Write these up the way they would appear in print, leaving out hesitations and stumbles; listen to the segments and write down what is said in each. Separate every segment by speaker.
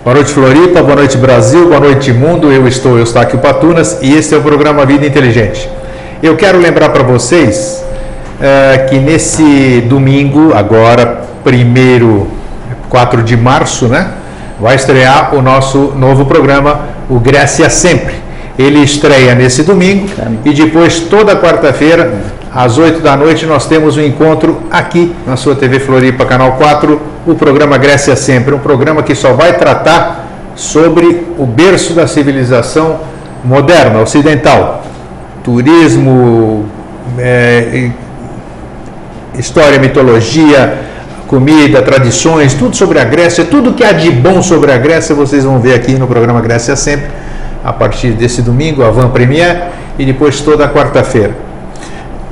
Speaker 1: Boa noite, Floripa, boa noite, Brasil, boa noite, mundo. Eu sou Eustáquio Patunas e esse é o programa Vida Inteligente. Eu quero lembrar para vocês que nesse domingo, agora, 4 de março, né, vai estrear o nosso novo programa, o Grécia Sempre. Ele estreia nesse domingo e depois, toda quarta-feira, às 8 da noite, nós temos um encontro aqui na sua TV Floripa, Canal 4, o programa Grécia Sempre, um programa que só vai tratar sobre o berço da civilização moderna, ocidental. Turismo, história, mitologia, comida, tradições, tudo sobre a Grécia, tudo que há de bom sobre a Grécia, vocês vão ver aqui no programa Grécia Sempre, a partir desse domingo, a Van Premier, e depois toda quarta-feira.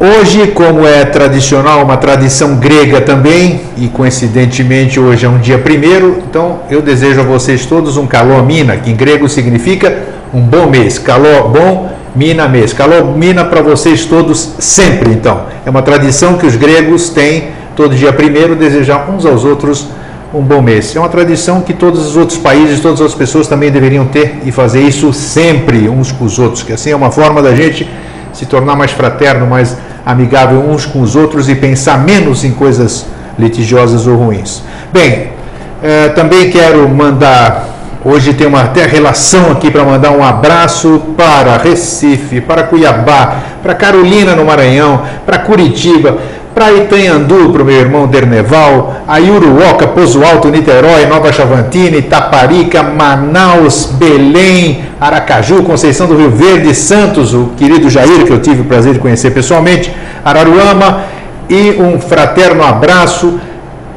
Speaker 1: Hoje, como é tradicional, uma tradição grega também, e coincidentemente hoje é um dia primeiro, então eu desejo a vocês todos um kalomina, que em grego significa um bom mês. Kaló, bom, mina, mês. Kalomina para vocês todos sempre, então. É uma tradição que os gregos têm, todo dia primeiro, desejar uns aos outros um bom mês. É uma tradição que todos os outros países, todas as pessoas também deveriam ter e fazer isso sempre uns com os outros, que assim é uma forma da gente se tornar mais fraterno, mais amigável uns com os outros e pensar menos em coisas litigiosas ou ruins. Bem, também quero mandar, hoje tem uma até relação aqui para mandar um abraço para Recife, para Cuiabá, para Carolina no Maranhão, para Curitiba, para Itanhandu, para o meu irmão Derneval, a Iuruoca, Pozo Alto, Niterói, Nova Chavantina, Itaparica, Manaus, Belém, Aracaju, Conceição do Rio Verde, Santos, o querido Jair, que eu tive o prazer de conhecer pessoalmente, Araruama, e um fraterno abraço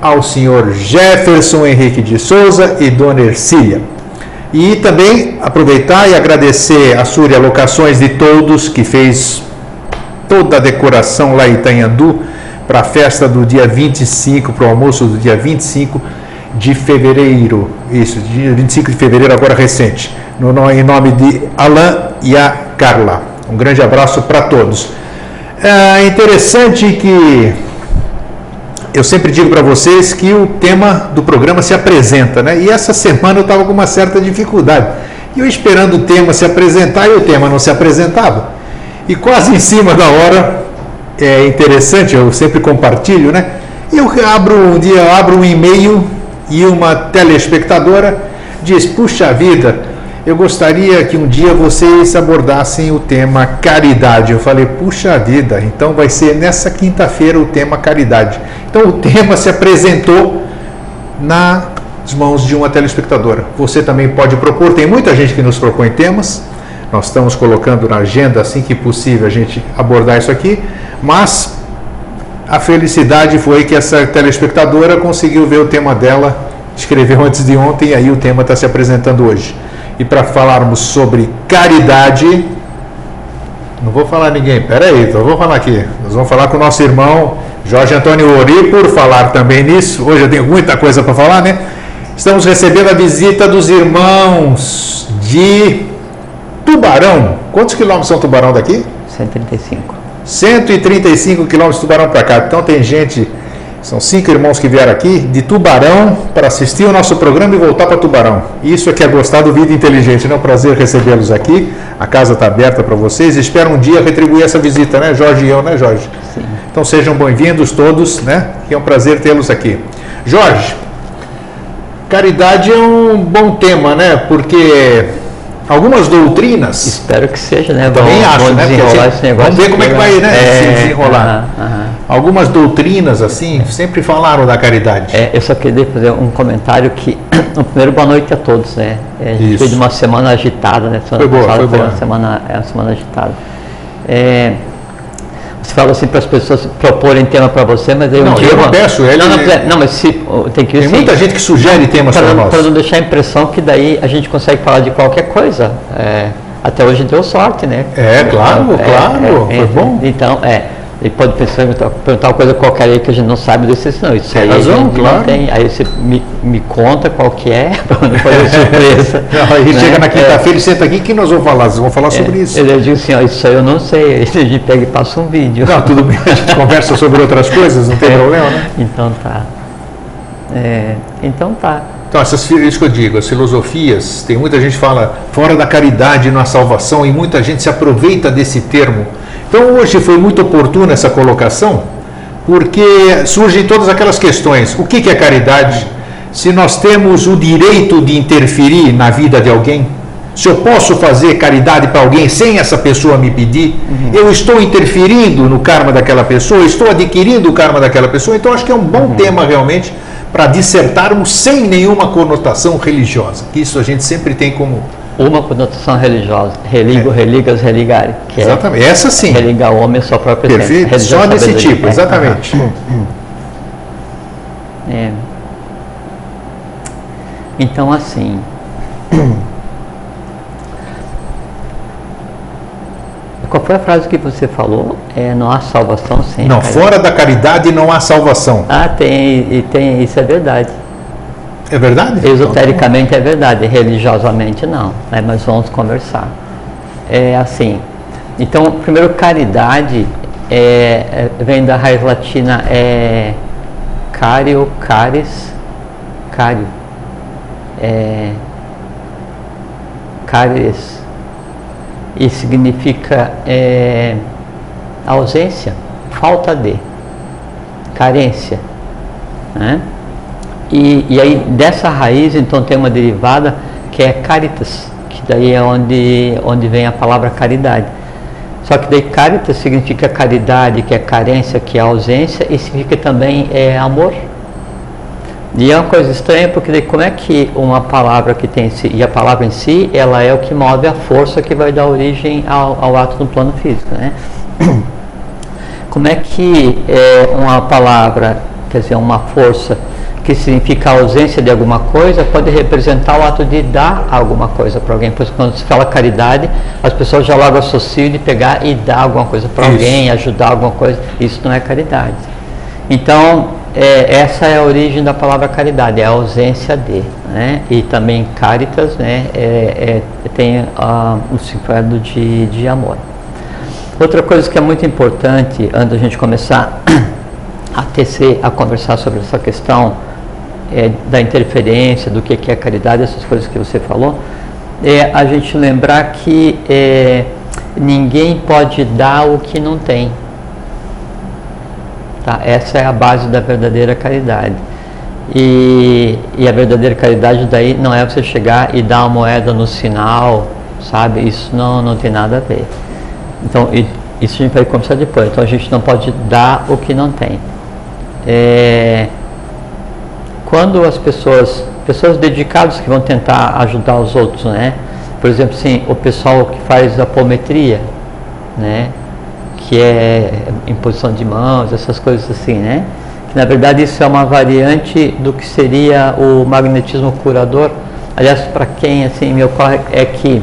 Speaker 1: ao senhor Jefferson Henrique de Souza e dona Ercília. E também aproveitar e agradecer a Súria Locações de Todos, que fez toda a decoração lá em Itanhandu, para a festa do dia 25, para o almoço do dia 25 de fevereiro, isso, dia 25 de fevereiro, agora recente, em nome de Alain e a Carla. Um grande abraço para todos. É interessante que eu sempre digo para vocês que o tema do programa se apresenta, né? E essa semana eu estava com uma certa dificuldade. E eu esperando o tema se apresentar e o tema não se apresentava. E quase em cima da hora, é interessante, eu sempre compartilho, né? Eu abro um e-mail e uma telespectadora diz: puxa vida, eu gostaria que um dia vocês abordassem o tema caridade. Eu falei: puxa vida, então vai ser nessa quinta-feira o tema caridade. Então o tema se apresentou nas mãos de uma telespectadora. Você também pode propor, tem muita gente que nos propõe temas. Nós estamos colocando na agenda, assim que possível, a gente abordar isso aqui, mas a felicidade foi que essa telespectadora conseguiu ver o tema dela, escreveu antes de ontem, e aí o tema está se apresentando hoje. E para falarmos sobre caridade, não vou falar ninguém, peraí, então eu vou falar aqui, nós vamos falar com o nosso irmão Jorge Antônio Ori, por falar também nisso. Hoje eu tenho muita coisa para falar, né? Estamos recebendo a visita dos irmãos de Tubarão. Quantos quilômetros são Tubarão daqui?
Speaker 2: 135.
Speaker 1: 135 quilômetros de Tubarão para cá. Então tem gente, são 5 irmãos que vieram aqui de Tubarão para assistir o nosso programa e voltar para Tubarão. Isso é que é gostar do Vida Inteligente, né? É um prazer recebê-los aqui. A casa está aberta para vocês. Espero um dia retribuir essa visita, né, Jorge e eu, né, Jorge?
Speaker 2: Sim.
Speaker 1: Então sejam bem-vindos todos, né? Que é um prazer tê-los aqui. Jorge, caridade é um bom tema, né? Porque algumas doutrinas...
Speaker 2: Espero que seja, né?
Speaker 1: Também acho, né?
Speaker 2: Desenrolar esse negócio.
Speaker 1: Vamos ver como é que vai, né? Se desenrolar. Algumas doutrinas, assim, sempre falaram da caridade.
Speaker 2: Eu só queria fazer um comentário que... Primeiro, boa noite a todos, né? A gente foi de uma semana agitada, né?
Speaker 1: Foi boa.
Speaker 2: Uma semana agitada. Você fala assim para as pessoas proporem tema para você, mas aí um dia...
Speaker 1: Eu não peço.
Speaker 2: Não, mas se, tem que...
Speaker 1: Tem muita gente que sugere temas para nós.
Speaker 2: Para não deixar a impressão que daí a gente consegue falar de qualquer coisa. Até hoje deu sorte, né?
Speaker 1: Claro, foi bom.
Speaker 2: Então, ele pode perguntar uma coisa qualquer aí que a gente não sabe desse, não. Isso aí
Speaker 1: razão, claro.
Speaker 2: Não tem. Aí você me conta qual que é, para não fazer surpresa.
Speaker 1: Aí né? Chega na quinta-feira e senta aqui, que nós vamos falar? Vocês vão falar sobre isso.
Speaker 2: Eu digo assim, isso aí eu não sei. Aí a gente pega e passa um vídeo.
Speaker 1: Não, tudo bem, a gente conversa sobre outras coisas, não tem problema, né?
Speaker 2: Então tá.
Speaker 1: Então, isso que eu digo, as filosofias, tem muita gente que fala fora da caridade não há salvação, e muita gente se aproveita desse termo. Então, hoje foi muito oportuna essa colocação, porque surgem todas aquelas questões. O que é caridade? Se nós temos o direito de interferir na vida de alguém, se eu posso fazer caridade para alguém sem essa pessoa me pedir, eu estou interferindo no karma daquela pessoa, estou adquirindo o karma daquela pessoa. Então, acho que é um bom tema realmente para dissertarmos sem nenhuma conotação religiosa, que isso a gente sempre tem como...
Speaker 2: Uma conotação religiosa, religas, religare. Que
Speaker 1: exatamente, essa sim.
Speaker 2: Religar o homem à sua própria essência.
Speaker 1: Perfeito, só desse tipo, exatamente.
Speaker 2: Então, assim... Qual foi a frase que você falou? Não há salvação sem
Speaker 1: não,
Speaker 2: caridade.
Speaker 1: Fora da caridade não há salvação.
Speaker 2: Tem, isso é verdade.
Speaker 1: É verdade?
Speaker 2: Esotericamente é verdade, religiosamente não, né? Mas vamos conversar. É assim, então, primeiro, caridade vem da raiz latina cario, caris, cario, caris, e significa ausência, falta de, carência, né? E aí dessa raiz então tem uma derivada que é caritas, que daí é onde vem a palavra caridade. Só que daí caritas significa caridade, que é carência, que é ausência, e significa também amor. E é uma coisa estranha, porque daí como é que uma palavra que tem e a palavra em si, ela é o que move a força que vai dar origem ao ato no plano físico, né? Como é que uma palavra, quer dizer, uma força que significa a ausência de alguma coisa, pode representar o ato de dar alguma coisa para alguém? Pois quando se fala caridade, as pessoas já logo associam de pegar e dar alguma coisa para alguém, ajudar alguma coisa. Isso não é caridade. Então, essa é a origem da palavra caridade, é a ausência de, né? E também caritas, né? Tem o significado de amor. Outra coisa que é muito importante, antes da gente começar a conversar sobre essa questão da interferência, do que é caridade, essas coisas que você falou, a gente lembrar que ninguém pode dar o que não tem. Tá? Essa é a base da verdadeira caridade. E a verdadeira caridade daí não é você chegar e dar uma moeda no sinal, sabe? Isso não tem nada a ver. Então, isso a gente vai conversar depois. Então, a gente não pode dar o que não tem. Quando as pessoas dedicadas que vão tentar ajudar os outros, né? Por exemplo, assim, o pessoal que faz apometria, né? Que é imposição de mãos, essas coisas assim, né? Que, na verdade, isso é uma variante do que seria o magnetismo curador. Aliás, para quem, assim, me ocorre é que,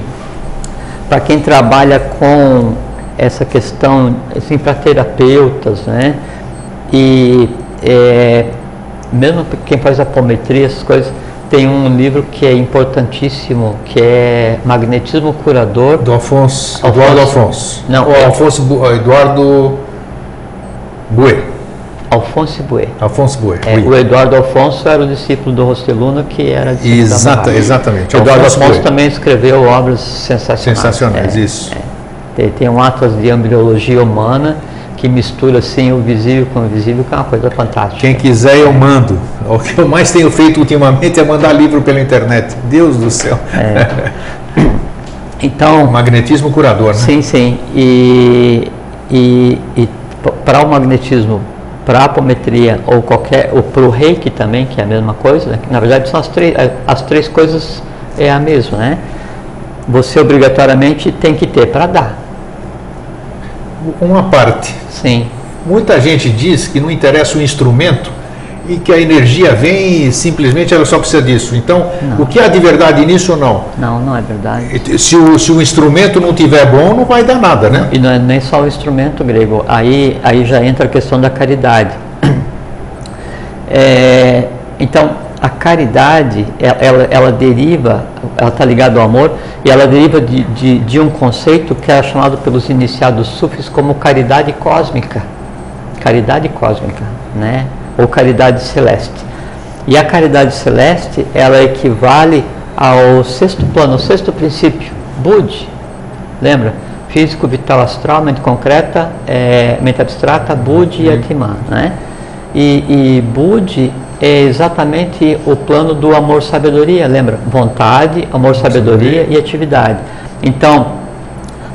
Speaker 2: para quem trabalha com essa questão, assim, para terapeutas, né? E mesmo quem faz apometria, essas coisas, tem um livro que é importantíssimo, que é Magnetismo Curador.
Speaker 1: Do Eduardo Afonso.
Speaker 2: Não,
Speaker 1: Eduardo Buer.
Speaker 2: Alfonso Buer.
Speaker 1: Alfonso Buer.
Speaker 2: O Eduardo Afonso era o discípulo do Rosteluna, que era discípulo da
Speaker 1: exatamente.
Speaker 2: Eduardo Afonso também escreveu obras sensacionais.
Speaker 1: Sensacionais, isso.
Speaker 2: Tem um Atlas de Embriologia Humana, que mistura assim o visível com o invisível, que é uma coisa fantástica.
Speaker 1: Quem quiser eu mando. O que eu mais tenho feito ultimamente é mandar livro pela internet. Deus do céu.
Speaker 2: Então,
Speaker 1: magnetismo curador, né?
Speaker 2: Sim. E para o magnetismo, para a apometria ou para o reiki também, que é a mesma coisa, né? Na verdade são as três coisas é a mesma, né? Você obrigatoriamente tem que ter para dar.
Speaker 1: Uma parte.
Speaker 2: Sim.
Speaker 1: Muita gente diz que não interessa o instrumento e que a energia vem e simplesmente ela só precisa disso. Então, o que há de verdade nisso ou não?
Speaker 2: Não é verdade.
Speaker 1: Se o instrumento não tiver bom, não vai dar nada, né?
Speaker 2: E não é nem só o instrumento, Grego. Aí já entra a questão da caridade. Então, a caridade, ela deriva, ela está ligada ao amor, e ela deriva de um conceito que é chamado pelos iniciados sufis como caridade cósmica, né? Ou caridade celeste. E a caridade celeste, ela equivale ao sexto plano, ao sexto princípio, Budi. Lembra? Físico, vital, astral, mente concreta, mente abstrata, Budi e Atman, né? E Budi é exatamente o plano do amor-sabedoria, lembra? Vontade, amor-sabedoria e atividade. Então,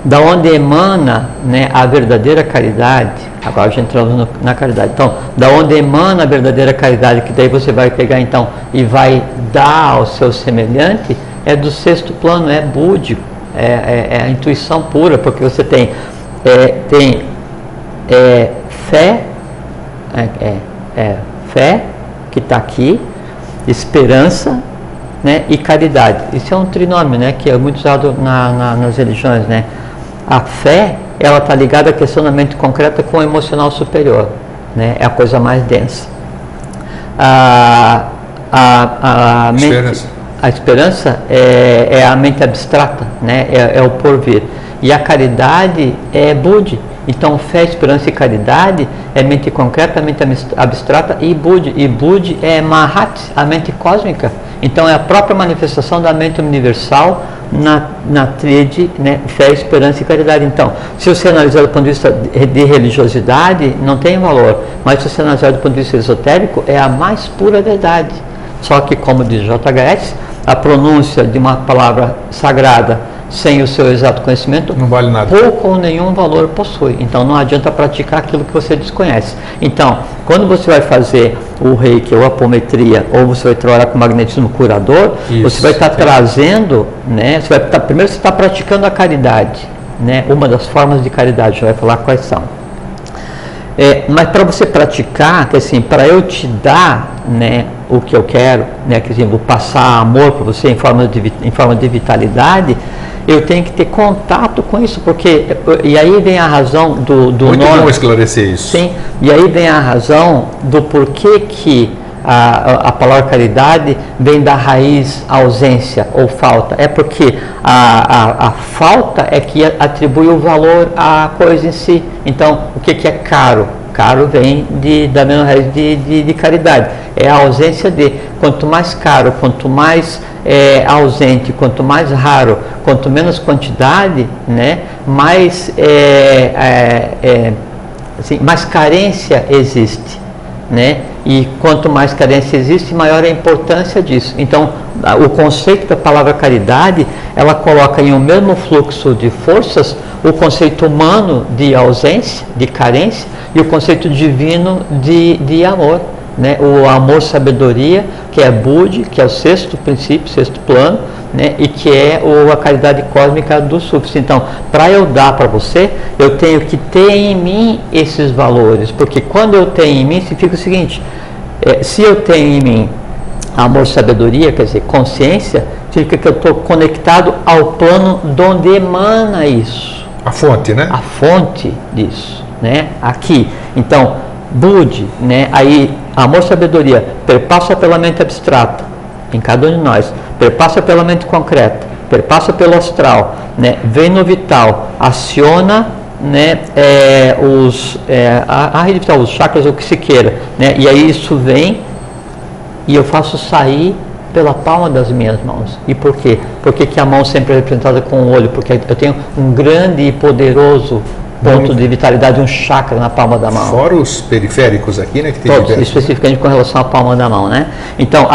Speaker 2: da onde emana, né, a verdadeira caridade, agora já entramos na caridade, então, da onde emana a verdadeira caridade, que daí você vai pegar então e vai dar ao seu semelhante, é do sexto plano, é búdico, é a intuição pura, porque você tem fé, fé, que está aqui, esperança, né, e caridade. Isso é um trinômio, né, que é muito usado nas religiões, né? A fé, ela está ligada à questão da mente concreta com o emocional superior, né? É a coisa mais densa. A esperança é a mente abstrata, né? É o porvir. E a caridade é Budi. Então, fé, esperança e caridade é mente concreta, mente abstrata e Budi. E Budi é Mahat, a mente cósmica. Então, é a própria manifestação da mente universal na tríade, né, fé, esperança e caridade. Então, se você analisar do ponto de vista de religiosidade, não tem valor. Mas se você analisar do ponto de vista esotérico, é a mais pura verdade. Só que, como diz JHS, a pronúncia de uma palavra sagrada sem o seu exato conhecimento,
Speaker 1: não vale nada.
Speaker 2: Pouco ou nenhum valor possui. Então não adianta praticar aquilo que você desconhece. Então, quando você vai fazer o reiki ou a apometria, ou você vai trabalhar com magnetismo curador, você vai estar trazendo, né? Primeiro você está praticando a caridade, né? Uma das formas de caridade, já vai falar quais são. Mas para você praticar, que assim, para eu te dar, né, o que eu quero, né, que assim, vou passar amor para você em forma de vitalidade, eu tenho que ter contato com isso, porque, e aí vem a razão do
Speaker 1: Muito
Speaker 2: nome.
Speaker 1: bom esclarecer isso.
Speaker 2: Sim, e aí vem a razão do porquê que a palavra caridade vem da raiz ausência ou falta. É porque a falta é que atribui o valor à coisa em si. Então, o que é caro? Caro vem da mesma raiz de caridade. É a ausência de. Quanto mais caro, quanto mais ausente, quanto mais raro, quanto menos quantidade, né, mais, assim, mais carência existe, né? E quanto mais carência existe, maior é a importância disso. Então, o conceito da palavra caridade, ela coloca em um mesmo fluxo de forças o conceito humano de ausência, de carência, e o conceito divino de amor, né? O amor-sabedoria, que é Budi, que é o sexto princípio, sexto plano, né? E que é a caridade cósmica do Sufis. Então, para eu dar para você, eu tenho que ter em mim esses valores, porque quando eu tenho em mim, significa o seguinte: se eu tenho em mim amor-sabedoria, quer dizer, consciência, significa que eu estou conectado ao plano de onde emana isso.
Speaker 1: A fonte, né? A
Speaker 2: fonte disso, né? Aqui. Então, Budi, né? Aí, amor-sabedoria perpassa pela mente abstrata, em cada um de nós, perpassa pela mente concreta, perpassa pelo astral, né? Vem no vital, aciona, né, a rede vital, os chakras, o que se queira, né? E aí isso vem e eu faço sair pela palma das minhas mãos. E por quê? Porque que a mão sempre é representada com o olho? Porque eu tenho um grande e poderoso ponto de vitalidade, um chakra na palma da mão.
Speaker 1: Fora os periféricos aqui, né? Que tem
Speaker 2: todos, especificamente com relação à palma da mão, né? Então,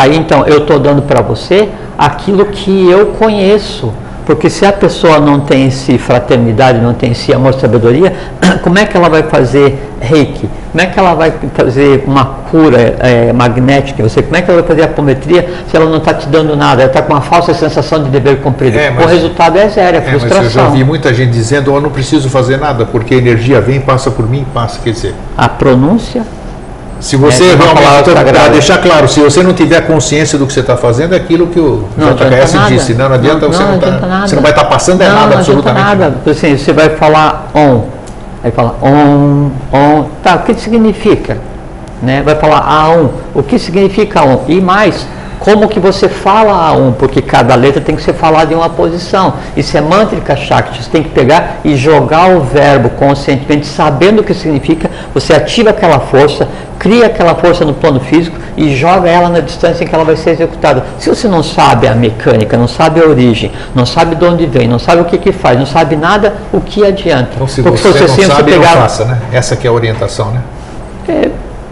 Speaker 2: eu estou dando para você aquilo que eu conheço. Porque se a pessoa não tem esse fraternidade, não tem esse amor, sabedoria, como é que ela vai fazer reiki? Como é que ela vai fazer uma cura magnética em você? Como é que ela vai fazer apometria se ela não está te dando nada? Ela está com uma falsa sensação de dever cumprido. O resultado é zero, é frustração.
Speaker 1: Mas eu já ouvi muita gente dizendo: eu não preciso fazer nada, porque a energia vem, passa por mim, passa. Quer dizer,
Speaker 2: a pronúncia...
Speaker 1: Se você realmente, para deixar claro, se você não tiver consciência do que você está fazendo, é aquilo que o JHS disse. Não adianta, você não vai estar passando nada, absolutamente.
Speaker 2: Não adianta nada. Assim, você vai falar on, aí fala on, tá, o que significa? Né? Vai falar on, o que significa on? E mais, Como que você fala a um, porque cada letra tem que ser falada em uma posição. Isso é Mantrika Shakti, você tem que pegar e jogar o verbo conscientemente, sabendo o que significa, você ativa aquela força, cria aquela força no plano físico e joga ela na distância em que ela vai ser executada. Se você não sabe a mecânica, não sabe a origem, não sabe de onde vem, não sabe o que faz, não sabe nada, o que adianta?
Speaker 1: Então, se você não sabe, não faça, né? Essa que é a orientação, né?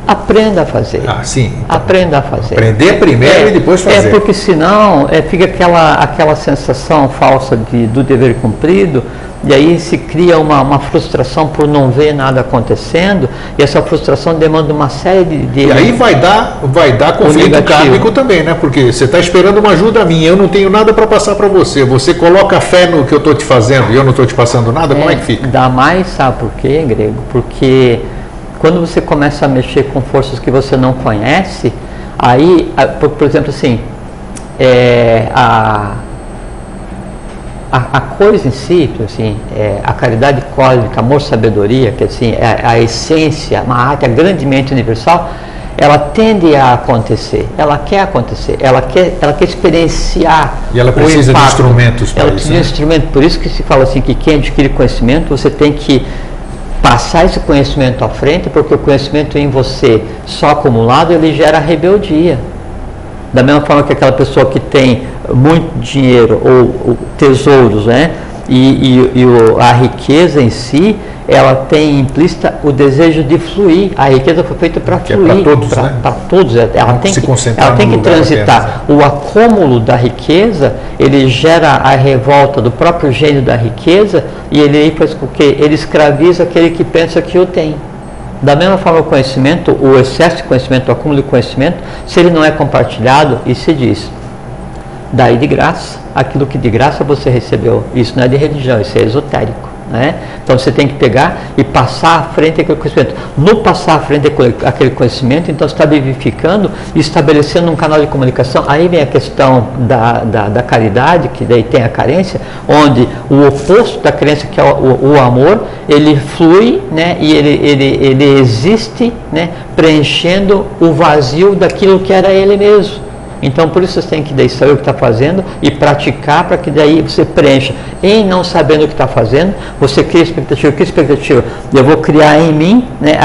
Speaker 2: Aprenda a fazer.
Speaker 1: Sim. Então,
Speaker 2: aprenda a fazer.
Speaker 1: Aprender primeiro e depois fazer.
Speaker 2: Porque senão fica aquela sensação falsa do dever cumprido, e aí se cria uma frustração por não ver nada acontecendo, e essa frustração demanda uma série de
Speaker 1: e aí vai dar conflito kármico também, né? Porque você está esperando uma ajuda minha, eu não tenho nada para passar para você. Você coloca fé no que eu estou te fazendo e eu não estou te passando nnada, como é que fica?
Speaker 2: Dá mais, sabe por quê, Grego? Porque quando você começa a mexer com forças que você não conhece, aí, por exemplo, assim, a coisa em si, assim, a caridade cósmica, amor, sabedoria, que assim, é a essência, uma arte, a grande mente universal, ela tende a acontecer, ela quer acontecer, ela quer experienciar.
Speaker 1: E ela precisa de instrumentos para isso. Ela precisa de
Speaker 2: instrumentos, por isso que se fala assim que quem adquire conhecimento, você tem que passar esse conhecimento à frente, porque o conhecimento em você só acumulado, ele gera rebeldia. Da mesma forma que aquela pessoa que tem muito dinheiro ou tesouros, né? A riqueza em si, ela tem implícita o desejo de fluir. A riqueza foi feita para fluir.
Speaker 1: Para todos, né?
Speaker 2: Para todos. Ela tem que transitar. O acúmulo da riqueza, ele gera a revolta do próprio gênio da riqueza, e ele faz com que ele escraviza aquele que pensa que o tem. Da mesma forma, o conhecimento, o excesso de conhecimento, o acúmulo de conhecimento, se ele não é compartilhado, e se diz, daí de graça, aquilo que de graça você recebeu. Isso não é de religião, isso é esotérico, né? Então você tem que pegar e passar à frente aquele conhecimento. No passar à frente aquele conhecimento, então você está vivificando e estabelecendo um canal de comunicação. Aí vem a questão da caridade, que daí tem a carência, onde o oposto da carência, que é o amor, ele flui, né? E ele existe, né? Preenchendo o vazio daquilo que era ele mesmo. Então, por isso você tem que daí saber o que está fazendo e praticar para que daí você preencha. Em não sabendo o que está fazendo, você cria expectativa. Que expectativa? Eu vou criar em mim, né,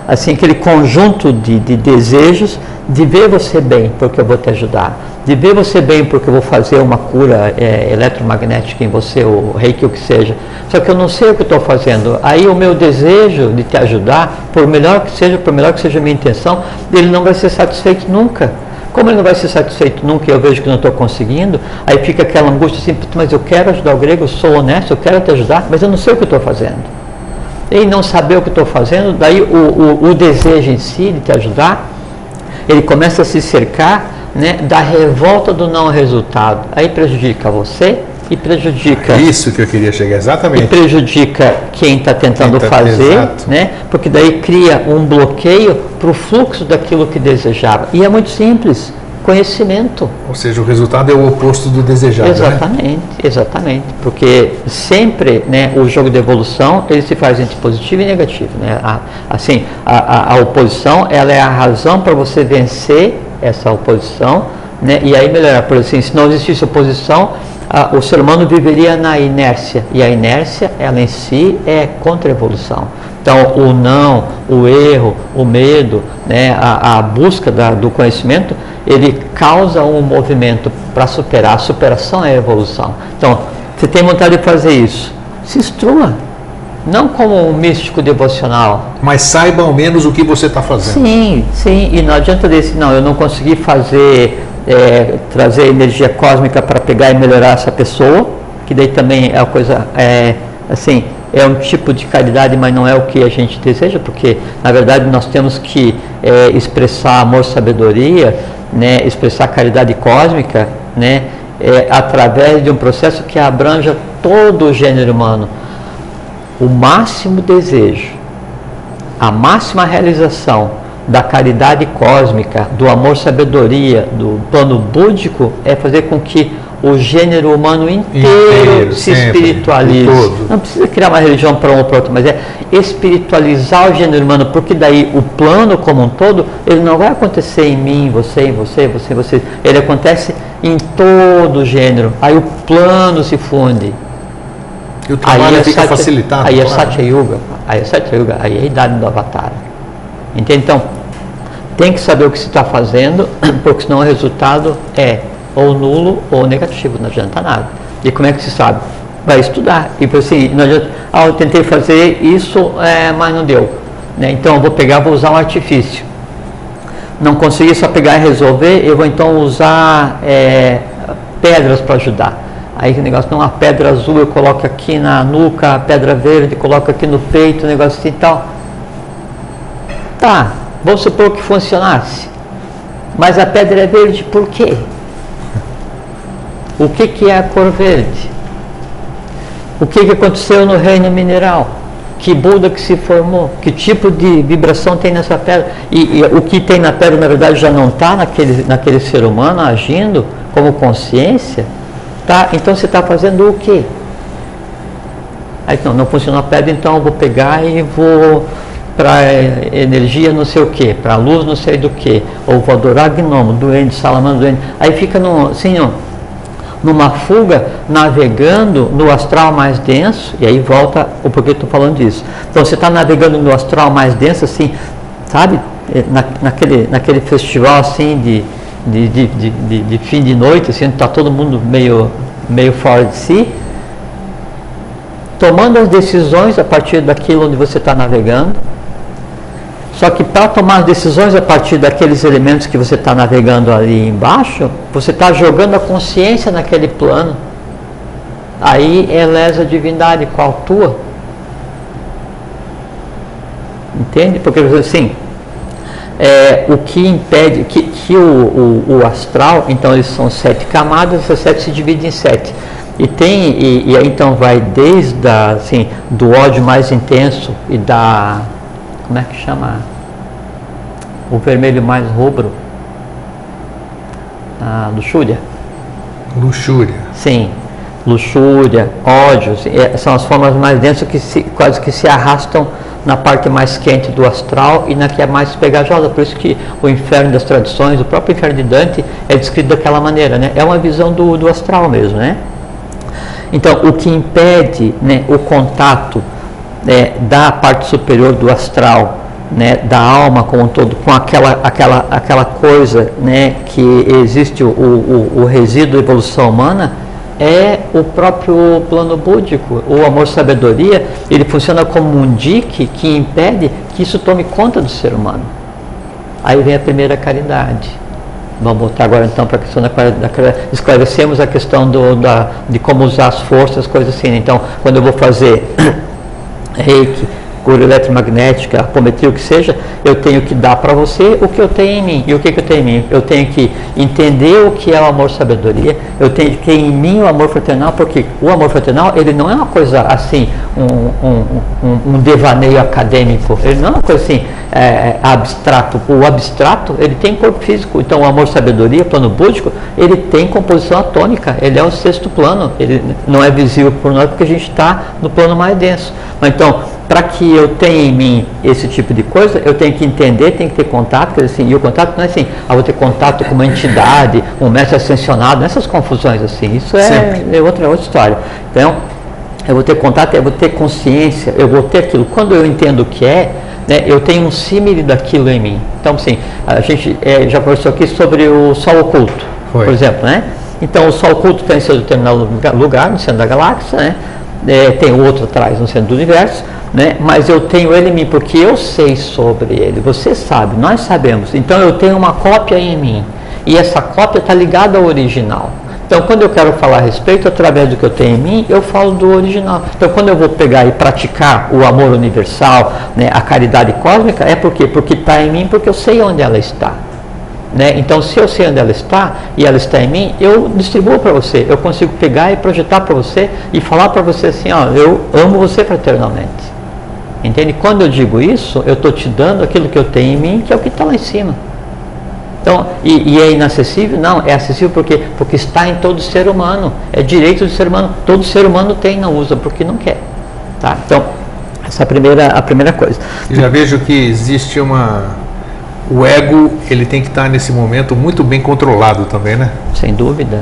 Speaker 2: aquele conjunto de desejos de ver você bem, porque eu vou te ajudar. De ver você bem, porque eu vou fazer uma cura eletromagnética em você, ou reiki, o que seja. Só que eu não sei o que estou fazendo. Aí o meu desejo de te ajudar, por melhor que seja a minha intenção, ele não vai ser satisfeito nunca. Como ele não vai ser satisfeito nunca, eu vejo que não estou conseguindo, aí fica aquela angústia assim, mas eu quero ajudar o Grego, eu sou honesto, eu quero te ajudar, mas eu não sei o que estou fazendo. E não saber o que estou fazendo, daí o desejo em si de te ajudar, ele começa a se cercar, né, da revolta do não resultado. Aí prejudica você e prejudica...
Speaker 1: Isso que eu queria chegar, exatamente.
Speaker 2: E prejudica quem está tentando fazer,
Speaker 1: exato.
Speaker 2: Né? Porque daí cria um bloqueio para o fluxo daquilo que desejava. E é muito simples, conhecimento.
Speaker 1: Ou seja, o resultado é o oposto do desejado.
Speaker 2: Exatamente,
Speaker 1: né?
Speaker 2: Exatamente. Porque sempre, né, o jogo de evolução, ele se faz entre positivo e negativo. Né? A oposição, ela é a razão para você vencer essa oposição, né? E aí melhorar. Por assim, se não existisse oposição, o ser humano viveria na inércia, e a inércia, ela em si é contra a evolução. Então, o não, o erro, o medo, né, a busca do conhecimento, ele causa um movimento para superar. A superação é a evolução. Então, você tem vontade de fazer isso, se instrua. Não como um místico devocional.
Speaker 1: Mas saiba ao menos o que você está fazendo.
Speaker 2: Sim, sim. E não adianta dizer, não, eu não consegui trazer energia cósmica para pegar e melhorar essa pessoa, que daí também é uma coisa, é um tipo de caridade, mas não é o que a gente deseja, porque na verdade nós temos que expressar amor, sabedoria, né, expressar caridade cósmica, né, através de um processo que abranja todo o gênero humano. O máximo desejo, a máxima realização da caridade cósmica, do amor, sabedoria, do plano búdico, é fazer com que o gênero humano inteiro se
Speaker 1: sempre,
Speaker 2: espiritualiza. Não precisa criar uma religião para um ou para outro, mas é espiritualizar o gênero humano, porque daí o plano como um todo, ele não vai acontecer em mim, você, em você, você, você. Ele acontece em todo o gênero. Aí o plano se funde.
Speaker 1: E o trabalho fica facilitado.
Speaker 2: Aí é Satya Yuga. Aí é Satya Yuga. Aí é a idade do Avatar. Entende? Então, tem que saber o que se está fazendo, porque senão o resultado é ou nulo ou negativo, não adianta nada. E como é que se sabe? Vai estudar. E assim, não adianta, eu tentei fazer isso, mas não deu. Né? Então eu vou pegar, vou usar um artifício. Não consegui só pegar e resolver, eu vou então usar pedras para ajudar. Aí o negócio, não, a pedra azul eu coloco aqui na nuca, a pedra verde coloco aqui no peito, o negócio assim e tal. Tá, vamos supor que funcionasse. Mas a pedra é verde por quê? O que é a cor verde? O que aconteceu no reino mineral? Que Buda que se formou? Que tipo de vibração tem nessa pedra? E o que tem na pedra, na verdade, já não está naquele ser humano agindo como consciência? Tá? Então você está fazendo o quê? Aí não funcionou a pedra, então eu vou pegar e vou para energia não sei o que, para luz não sei do que, ou vou adorar gnomo, duende, salamandra, duende. Aí fica numa fuga, navegando no astral mais denso, e aí volta o porquê eu estou falando disso. Então você está navegando no astral mais denso, assim, sabe, naquele festival assim de fim de noite, assim, está todo mundo meio fora de si, tomando as decisões a partir daquilo onde você está navegando. Só que para tomar as decisões a partir daqueles elementos que você está navegando ali embaixo, você está jogando a consciência naquele plano. Aí é lesa a divindade, qual tua? Entende? Porque assim, o que impede que o astral, então eles são 7 camadas, essas 7 se dividem em 7. E aí então vai desde do ódio mais intenso e da, como é que chama? O vermelho mais rubro, a luxúria.
Speaker 1: Luxúria.
Speaker 2: Sim, luxúria, ódio, são as formas mais densas que quase que se arrastam na parte mais quente do astral e na que é mais pegajosa. Por isso que o inferno das tradições, o próprio inferno de Dante é descrito daquela maneira, né? É uma visão do astral mesmo, né? Então, o que impede, né, o contato da parte superior do astral, né, da alma como um todo, com aquela coisa, né, que existe o resíduo da evolução humana, é o próprio plano búdico. O amor-sabedoria, ele funciona como um dique que impede que isso tome conta do ser humano. Aí vem a primeira caridade. Vamos voltar agora então para a questão da caridade. Esclarecemos a questão de como usar as forças, coisas assim. Então, quando eu vou fazer reiki, cura eletromagnética, apometria, o que seja, eu tenho que dar para você o que eu tenho em mim. E o que eu tenho em mim? Eu tenho que entender o que é o amor-sabedoria, eu tenho que ter em mim o amor fraternal, porque o amor fraternal, ele não é uma coisa assim, um devaneio acadêmico, ele não é uma coisa assim, abstrato. O abstrato, ele tem corpo físico. Então o amor-sabedoria, plano búdico, ele tem composição atômica, ele é o 6º plano, ele não é visível por nós porque a gente está no plano mais denso. Mas então, para que eu tenha em mim esse tipo de coisa, eu tenho que entender, tenho que ter contato, assim, e o contato não é assim, eu vou ter contato com uma entidade, um mestre ascensionado, nessas confusões assim, isso é outra história. Então, eu vou ter contato, eu vou ter consciência, eu vou ter aquilo. Quando eu entendo o que é, né, eu tenho um símile daquilo em mim. Então, assim, a gente já conversou aqui sobre o Sol oculto, por exemplo, né? Então, o Sol oculto está em seu determinado lugar, no centro da galáxia, né? Tem outro atrás no centro do universo, né? Mas eu tenho ele em mim porque eu sei sobre ele, você sabe, nós sabemos. Então eu tenho uma cópia em mim e essa cópia está ligada ao original. Então quando eu quero falar a respeito, através do que eu tenho em mim, eu falo do original. Então quando eu vou pegar e praticar o amor universal, né, a caridade cósmica, é por quê? Porque está em mim, porque eu sei onde ela está. Né? Então, se eu sei onde ela está e ela está em mim, eu distribuo para você, eu consigo pegar e projetar para você e falar para você assim, ó, eu amo você fraternalmente. Entende? Quando eu digo isso, eu estou te dando aquilo que eu tenho em mim, que é o que está lá em cima. Então, e é inacessível? Não, é acessível porque está em todo ser humano, é direito do ser humano, todo ser humano tem, não usa porque não quer. Tá? Então, essa é a primeira coisa.
Speaker 1: Eu já vejo que existe o ego, ele tem que estar nesse momento muito bem controlado também, né?
Speaker 2: Sem dúvida,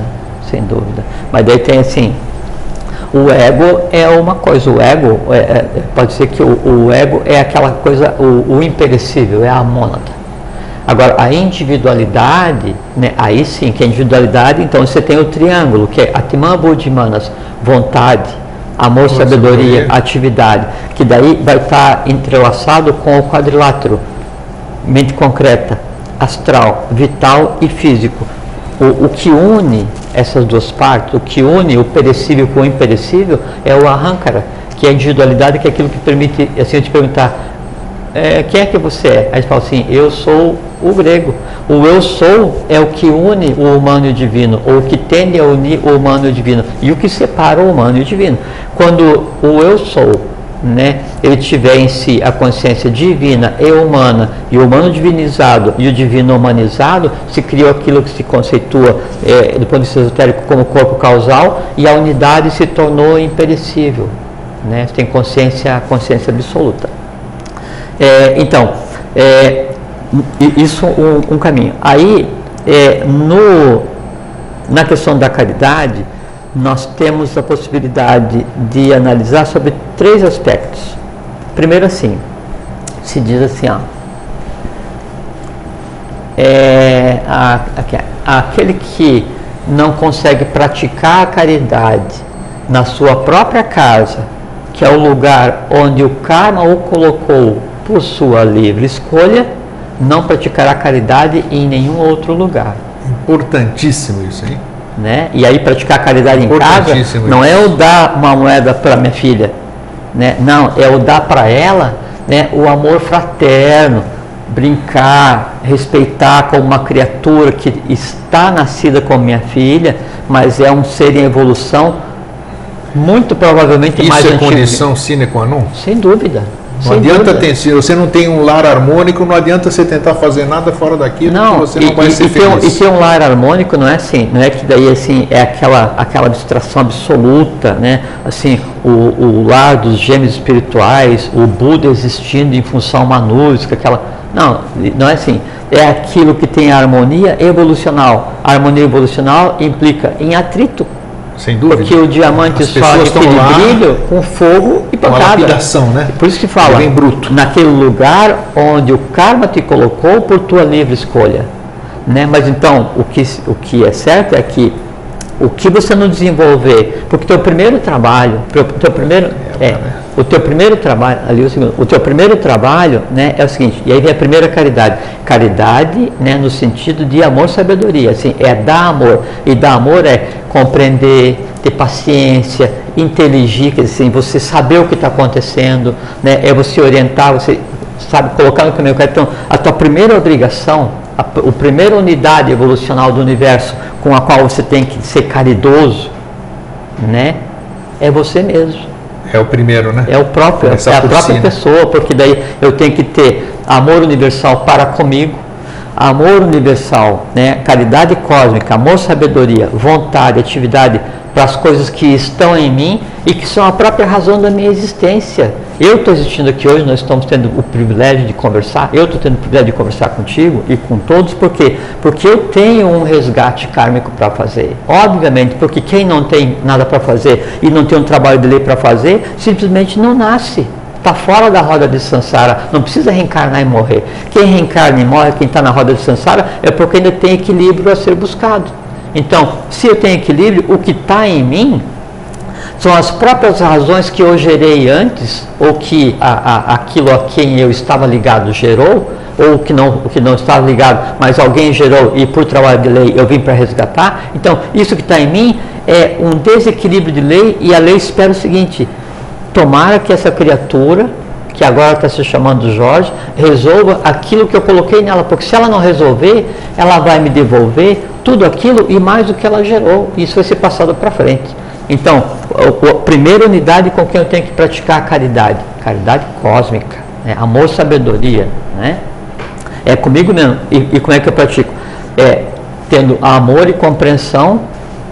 Speaker 2: sem dúvida. Mas daí tem assim, o ego é uma coisa, o ego, pode ser que o ego é aquela coisa, o imperecível, é a mônada. Agora, a individualidade, né, aí sim, que é individualidade, então você tem o triângulo, que é Atman Buddhi Manas, vontade, amor, sabedoria, atividade, que daí vai estar entrelaçado com o quadrilátero, mente concreta, astral, vital e físico. O que une essas duas partes, o que une o perecível com o imperecível é o Ahankara, que é a individualidade, que é aquilo que permite, assim, eu te perguntar, quem é que você é? Aí você fala assim, eu sou o grego. O eu sou é o que une o humano e o divino, ou o que tende a unir o humano e o divino, e o que separa o humano e o divino. Quando o eu sou, né, ele tiver em si a consciência divina e humana, e o humano divinizado e o divino humanizado, se criou aquilo que se conceitua do ponto de vista esotérico como corpo causal, e a unidade se tornou imperecível, né, tem consciência absoluta. Então, isso um caminho. Aí, na questão da caridade, nós temos a possibilidade de analisar sobre 3 aspectos. Primeiro, assim, se diz assim, aquele que não consegue praticar a caridade na sua própria casa, que é o lugar onde o karma o colocou por sua livre escolha, não praticará caridade em nenhum outro lugar.
Speaker 1: Importantíssimo isso, hein?
Speaker 2: Né? E aí praticar caridade em casa não é eu dar uma moeda para minha filha, né? Não, é eu dar para ela, né, o amor fraterno, brincar, respeitar como uma criatura que está nascida como minha filha, mas é um ser em evolução, muito provavelmente mais antigo.
Speaker 1: Isso é condição sine qua non?
Speaker 2: Sem dúvida.
Speaker 1: Não adianta se você não tem um lar harmônico, não adianta você tentar fazer nada fora daquilo, que você não vai ser feliz.
Speaker 2: E ter um lar harmônico não é assim, não é que daí assim é aquela abstração absoluta, né? Assim, o lar dos gêmeos espirituais, o Buda existindo em função a uma música, não é assim. É aquilo que tem a harmonia evolucional. A harmonia evolucional implica em atrito.
Speaker 1: Sem dúvida.
Speaker 2: Porque o diamante só aquele brilho com fogo e pancada.
Speaker 1: Uma lapidação, né?
Speaker 2: Por isso que fala,
Speaker 1: bem bruto.
Speaker 2: Naquele lugar onde o karma te colocou por tua livre escolha. Né? Mas então, o que é certo é que o que você não desenvolver, porque o teu primeiro trabalho, o teu primeiro trabalho, né, é o seguinte, e aí vem a primeira caridade. Caridade, né, no sentido de amor, sabedoria, assim, é dar amor. E dar amor é compreender, ter paciência, inteligir, quer dizer, assim, você saber o que está acontecendo, né, é você orientar, você sabe, colocar no caminho correto. Então, a tua primeira obrigação, a primeira unidade evolucional do universo com a qual você tem que ser caridoso, né, é você mesmo.
Speaker 1: É o primeiro, né?
Speaker 2: É o próprio, é a própria pessoa, porque daí eu tenho que ter amor universal para comigo, amor universal, né, caridade cósmica, amor, sabedoria, vontade, atividade para as coisas que estão em mim e que são a própria razão da minha existência. Eu estou existindo aqui hoje, nós estamos tendo o privilégio de conversar, eu estou tendo o privilégio de conversar contigo e com todos, por quê? Porque eu tenho um resgate kármico para fazer. Obviamente, porque quem não tem nada para fazer e não tem um trabalho de lei para fazer, simplesmente não nasce. Está fora da roda de Sansara, não precisa reencarnar e morrer. Quem reencarna e morre, quem está na roda de Sansara, é porque ainda tem equilíbrio a ser buscado. Então, se eu tenho equilíbrio, o que está em mim são as próprias razões que eu gerei antes, ou que aquilo a quem eu estava ligado gerou, ou que não estava ligado, mas alguém gerou e por trabalho de lei eu vim para resgatar. Então, isso que está em mim é um desequilíbrio de lei, e a lei espera o seguinte: tomara que essa criatura, que agora está se chamando Jorge, resolva aquilo que eu coloquei nela, porque se ela não resolver, ela vai me devolver tudo aquilo e mais do que ela gerou, e isso vai ser passado para frente. Então, a primeira unidade com quem eu tenho que praticar a caridade cósmica, né? Amor, sabedoria, né? É comigo mesmo. E como é que eu pratico? tendo amor e compreensão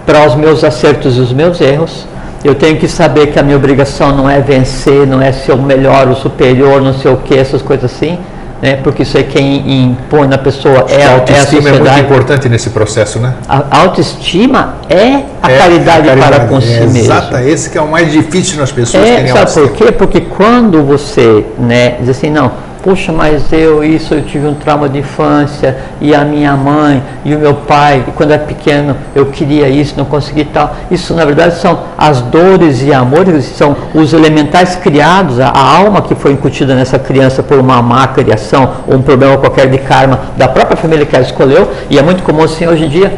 Speaker 2: para os meus acertos e os meus erros. Eu tenho que saber que a minha obrigação não é vencer, não é ser o melhor, o superior, não sei o que, essas coisas assim, né? Porque isso é quem impõe na pessoa,
Speaker 1: a autoestima é muito importante nesse processo, né?
Speaker 2: A autoestima é a caridade para com si mesmo.
Speaker 1: Exato, esse que é o mais difícil nas pessoas terem
Speaker 2: sabe por quê? Porque quando você, né, diz assim, não, puxa, mas eu tive um trauma de infância, e a minha mãe e o meu pai, e quando era pequeno eu queria isso, não consegui tal. Isso na verdade são as dores e amores, são os elementais criados, a alma que foi incutida nessa criança por uma má criação, ou um problema qualquer de karma da própria família que ela escolheu. E é muito comum assim hoje em dia,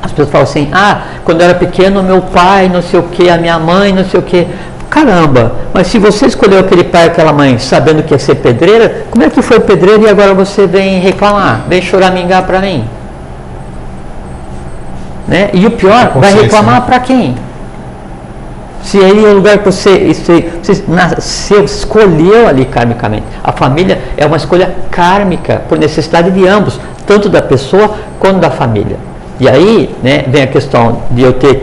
Speaker 2: as pessoas falam assim, quando eu era pequeno meu pai não sei o que, a minha mãe não sei o que. Caramba, mas se você escolheu aquele pai e aquela mãe sabendo que ia ser pedreira, como é que foi pedreira e agora você vem reclamar, vem choramingar para mim? Né? E o pior, vai reclamar para quem? Se aí é o lugar que você nasceu, escolheu ali karmicamente. A família é uma escolha kármica, por necessidade de ambos, tanto da pessoa quanto da família. E aí, né, vem a questão de eu ter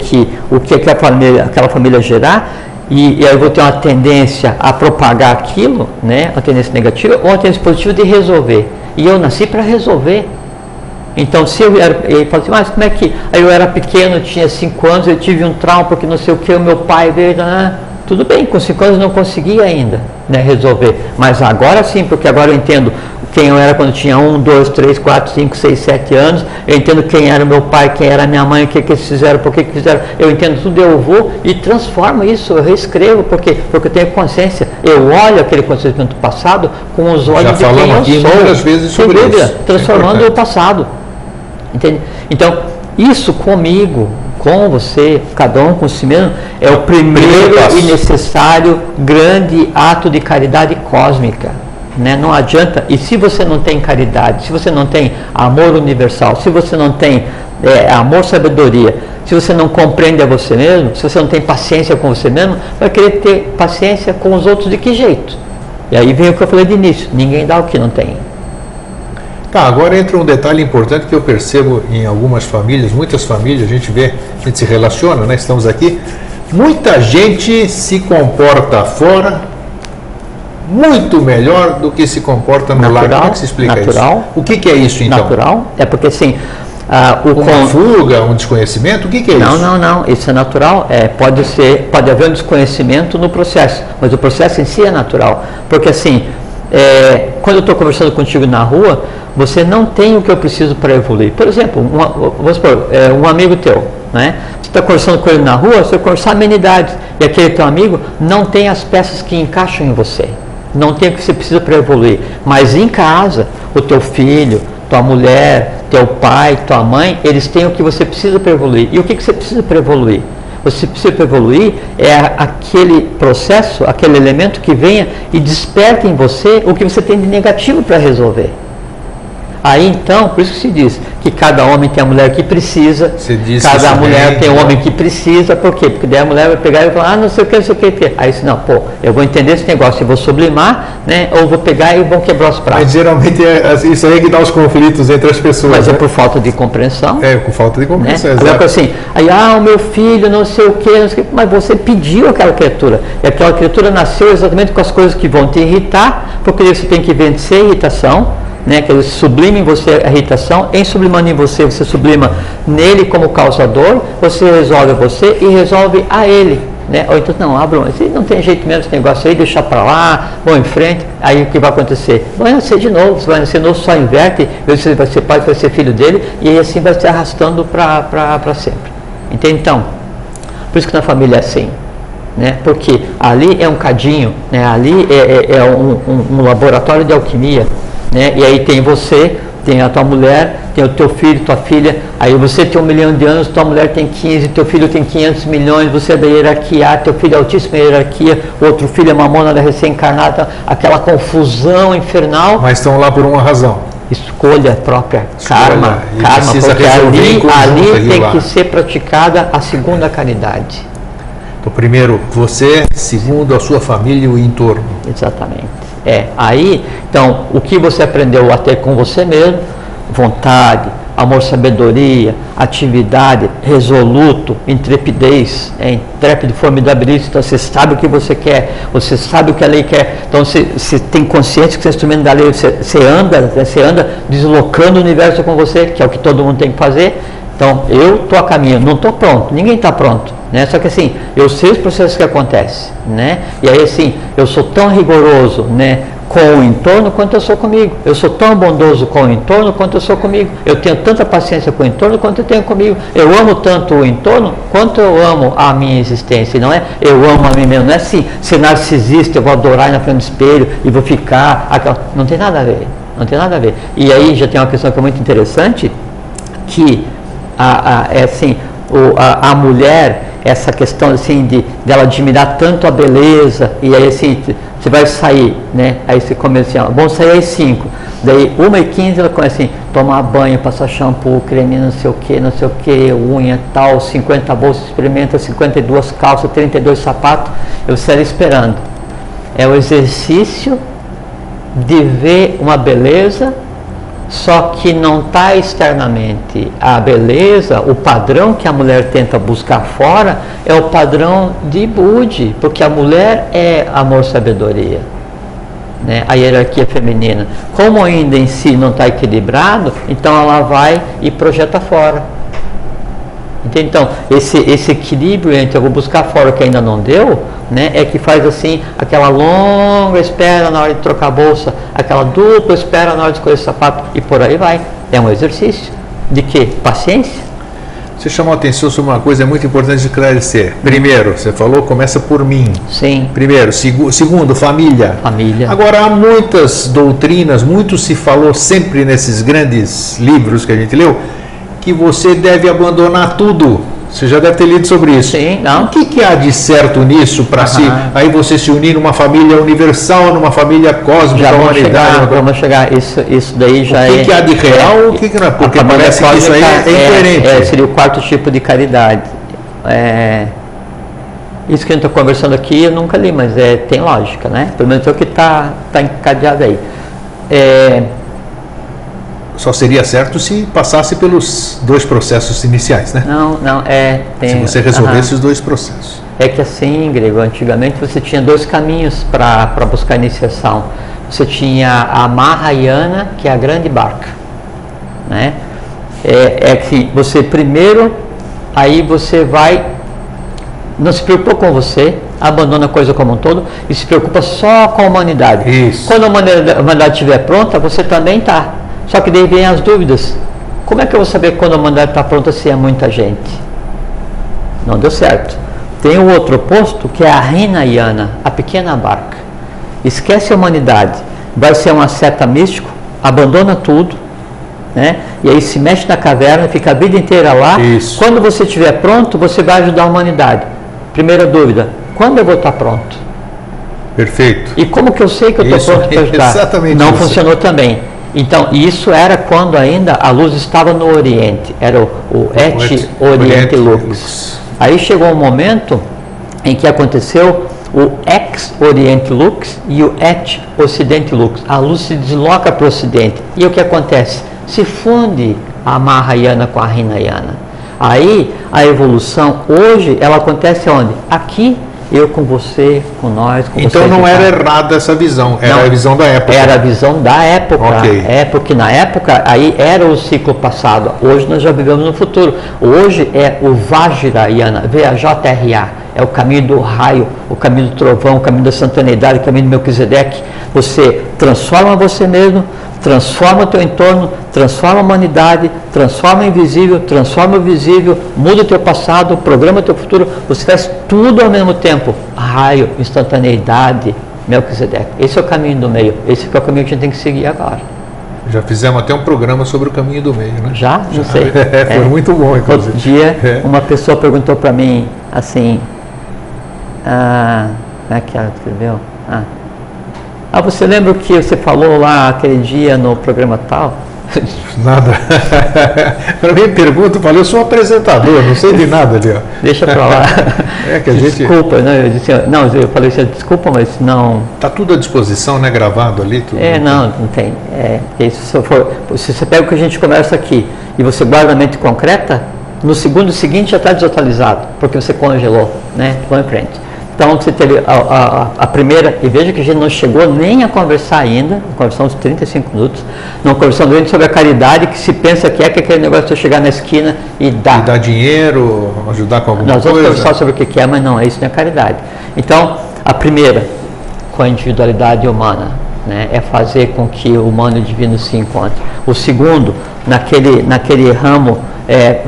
Speaker 2: o que aquela família gerar, e aí eu vou ter uma tendência a propagar aquilo, né, uma tendência negativa, ou uma tendência positiva de resolver. E eu nasci para resolver. Então, se ele fala assim, mas como é que... Aí eu era pequeno, tinha 5 anos, eu tive um trauma porque não sei o que, o meu pai veio... Tudo bem, com 5 anos eu não consegui ainda, né, resolver. Mas agora sim, porque agora eu entendo quem eu era quando tinha 1, 2, 3, 4, 5, 6, 7 anos. Eu entendo quem era meu pai, quem era minha mãe, o que eles fizeram, por que fizeram. Eu entendo tudo, eu vou e transformo isso, eu reescrevo, porque eu tenho consciência. Eu olho aquele acontecimento passado com os olhos de quem eu sou.
Speaker 1: Muitas vezes sobre isso.
Speaker 2: Transformando o passado. Entende? Então, isso comigo, com você, cada um com si mesmo, é o primeiro e necessário grande ato de caridade cósmica. Né? Não adianta, e se você não tem caridade, se você não tem amor universal, se você não tem amor, sabedoria, se você não compreende a você mesmo, se você não tem paciência com você mesmo, vai querer ter paciência com os outros de que jeito? E aí vem o que eu falei de início, ninguém dá o que não tem.
Speaker 1: Tá, agora entra um detalhe importante que eu percebo em algumas famílias, muitas famílias, a gente se relaciona, né? Estamos aqui, muita gente se comporta fora muito melhor do que se comporta no lar. Como é que se explica isso? O que é isso então?
Speaker 2: Natural, é porque assim...
Speaker 1: uma fuga, um desconhecimento, o que é isso?
Speaker 2: Não, isso é natural, pode haver um desconhecimento no processo, mas o processo em si é natural, porque assim, quando eu estou conversando contigo na rua, você não tem o que eu preciso para evoluir. Por exemplo, vamos supor, um amigo teu, né? Você está conversando com ele na rua, você vai conversar amenidades, e aquele teu amigo não tem as peças que encaixam em você, não tem o que você precisa para evoluir, mas em casa, o teu filho, tua mulher, teu pai, tua mãe, eles têm o que você precisa para evoluir. E o que você precisa para evoluir? Você precisa para evoluir aquele processo, aquele elemento que venha e desperta em você o que você tem de negativo para resolver. Aí então, por isso que se diz que cada homem tem a mulher que precisa, cada mulher tem o homem que precisa. Por quê? Porque daí a mulher vai pegar e vai falar, não sei o que, não sei o que. Aí se não, eu vou entender esse negócio, eu vou sublimar, né? Ou vou pegar e vou quebrar os pratos.
Speaker 1: Mas geralmente isso aí que dá os conflitos entre as pessoas.
Speaker 2: Mas
Speaker 1: né?
Speaker 2: É por falta de compreensão.
Speaker 1: Por falta de compreensão,
Speaker 2: né? Agora assim, aí, o meu filho, não sei o que, mas você pediu aquela criatura. E aquela criatura nasceu exatamente com as coisas que vão te irritar, porque você tem que vencer a irritação. Né, que ele sublima em você a irritação, em sublimando em você, você sublima nele como causador, você resolve você e resolve a ele. Né? Ou então, não, não tem jeito mesmo esse negócio aí, deixa para lá, vou em frente, aí o que vai acontecer? Vai nascer de novo, você vai nascer de novo, só inverte, você vai ser pai, vai ser filho dele, e aí assim vai se arrastando para sempre. Entende? Então, por isso que na família é assim. Né? Porque ali é um cadinho, né? Ali é um laboratório de alquimia. Né? E aí tem você, tem a tua mulher, tem o teu filho, tua filha, aí você tem 1 milhão de anos, tua mulher tem 15, teu filho tem 500 milhões, você é da hierarquia, teu filho é altíssima hierarquia, outro filho é mamona da recém-encarnada, aquela confusão infernal.
Speaker 1: Mas estão lá por uma razão.
Speaker 2: Escolha própria, karma, porque ali tem que ser praticada a segunda caridade.
Speaker 1: Então, primeiro você, segundo a sua família e o entorno.
Speaker 2: Exatamente. Aí, então, o que você aprendeu a ter com você mesmo, vontade, amor, sabedoria, atividade, resoluto, intrepidez, intrépido, formidabilíssimo. Então você sabe o que você quer, você sabe o que a lei quer. Então você tem consciência que você é instrumento da lei, você anda deslocando o universo com você, que é o que todo mundo tem que fazer. Então eu estou a caminho, não estou pronto, ninguém está pronto, né? Só que assim, eu sei os processos que acontecem, né? E aí assim, eu sou tão rigoroso, né, com o entorno quanto eu sou comigo. Eu sou tão bondoso com o entorno quanto eu sou comigo. Eu tenho tanta paciência com o entorno quanto eu tenho comigo. Eu amo tanto o entorno quanto eu amo a minha existência. Não é eu amo a mim mesmo. Não é assim, ser narcisista, eu vou adorar na frente do espelho e vou ficar... Não tem nada a ver. Não tem nada a ver. E aí já tem uma questão que é muito interessante, que é assim, a mulher, essa questão assim dela admirar tanto a beleza, e aí assim, você vai sair, né? Aí você começa assim, vamos sair às 5, daí 1h15 ela começa assim, tomar banho, passar shampoo, creme, não sei o que, unha tal, 50 bolsas, experimenta 52 calças, 32 sapatos, eu estaria esperando. É o exercício de ver uma beleza, só que não está externamente. A beleza, o padrão que a mulher tenta buscar fora é o padrão de Budi, porque a mulher é amor, sabedoria, né? A hierarquia feminina. Como ainda em si não está equilibrado, então ela vai e projeta fora. Entende? Então, esse equilíbrio entre eu vou buscar fora o que ainda não deu, né, é que faz assim, aquela longa espera na hora de trocar a bolsa, aquela dupla espera na hora de escolher o sapato, e por aí vai. É um exercício de quê? Paciência.
Speaker 1: Você chamou a atenção sobre uma coisa muito importante de esclarecer. Primeiro, você falou, começa por mim.
Speaker 2: Sim.
Speaker 1: Primeiro. Segundo, família.
Speaker 2: Família.
Speaker 1: Agora, há muitas doutrinas, muito se falou sempre nesses grandes livros que a gente leu, que você deve abandonar tudo. Você já deve ter lido sobre isso.
Speaker 2: Sim, não.
Speaker 1: O que há de certo nisso para aí você se unir numa família universal, numa família cósmica, humanidade?
Speaker 2: Vamos chegar. Isso daí já
Speaker 1: é. O que há de real? O que não é? Porque parece que isso aí é incoerente.
Speaker 2: Seria o quarto tipo de caridade. Isso que a gente está conversando aqui eu nunca li, mas tem lógica, né? Pelo menos é o que está encadeado aí.
Speaker 1: Só seria certo se passasse pelos 2 processos iniciais, né?
Speaker 2: Não, tem,
Speaker 1: se você resolvesse os 2 processos.
Speaker 2: É que assim, Grego, antigamente você tinha 2 caminhos para buscar iniciação. Você tinha a Mahayana, que é a grande barca, né? Que você primeiro, aí você vai, não se preocupa com você, abandona a coisa como um todo e se preocupa só com a humanidade.
Speaker 1: Isso.
Speaker 2: Quando a humanidade estiver pronta, você também está. Só que daí vem as dúvidas. Como é que eu vou saber quando a humanidade está pronta se é muita gente? Não deu certo. Tem o outro oposto, que é a Hinayana, a pequena barca. Esquece a humanidade. Vai ser um asceta místico, abandona tudo, né? E aí se mexe na caverna, fica a vida inteira lá.
Speaker 1: Isso.
Speaker 2: Quando você estiver pronto, você vai ajudar a humanidade. Primeira dúvida, quando eu vou estar pronto?
Speaker 1: Perfeito.
Speaker 2: E como que eu sei que eu estou pronto para ajudar?
Speaker 1: Exatamente.
Speaker 2: Não funcionou também. Então, isso era quando ainda a luz estava no Oriente, era o Et Oriente Lux. Aí chegou um momento em que aconteceu o Ex Oriente Lux e o Et Ocidente Lux. A luz se desloca para o Ocidente. E o que acontece? Se funde a Mahayana com a Hinayana. Aí a evolução, hoje, ela acontece onde? Aqui. Eu com você, com nós, com
Speaker 1: então
Speaker 2: você.
Speaker 1: Então não era errada essa visão, era a visão da época.
Speaker 2: Era a visão da época.
Speaker 1: Okay.
Speaker 2: Porque na época aí era o ciclo passado. Hoje nós já vivemos no futuro. Hoje é o Vajrayana, VAJRA, é o caminho do raio, o caminho do trovão, o caminho da santanidade, o caminho do Melquisedeque. Você transforma você mesmo, transforma o teu entorno, transforma a humanidade, transforma o invisível, transforma o visível, muda o teu passado, programa o teu futuro, você faz tudo ao mesmo tempo. Raio, instantaneidade, Melquisedeque. Esse é o caminho do meio, esse é o caminho que a gente tem que seguir agora.
Speaker 1: Já fizemos até um programa sobre o caminho do meio, né?
Speaker 2: Já? Não sei.
Speaker 1: Foi muito bom, inclusive.
Speaker 2: Outro dia, uma pessoa perguntou para mim, assim, como é que ela escreveu? Você lembra o que você falou lá aquele dia no programa tal?
Speaker 1: Nada. Para mim, pergunta, eu falei, eu sou um apresentador, não sei de nada ali, ó.
Speaker 2: Deixa para lá.
Speaker 1: Que a gente...
Speaker 2: Desculpa, né? Eu falei assim, desculpa, mas não...
Speaker 1: Está tudo à disposição, né? Gravado ali? Tudo
Speaker 2: não tem. Se você pega o que a gente conversa aqui e você guarda na mente concreta, no segundo seguinte já está desatualizado, porque você congelou, né? Vamos em frente. Então você teve a primeira, e veja que a gente não chegou nem a conversar ainda, conversamos 35 minutos, não conversamos sobre a caridade, que se pensa que é aquele negócio de você chegar na esquina e dar.
Speaker 1: E dar dinheiro, ajudar com alguma coisa.
Speaker 2: Nós vamos conversar sobre o que é, mas não, isso não é caridade. Então, a primeira, com a individualidade humana, né, é fazer com que o humano e o divino se encontrem. O segundo, naquele ramo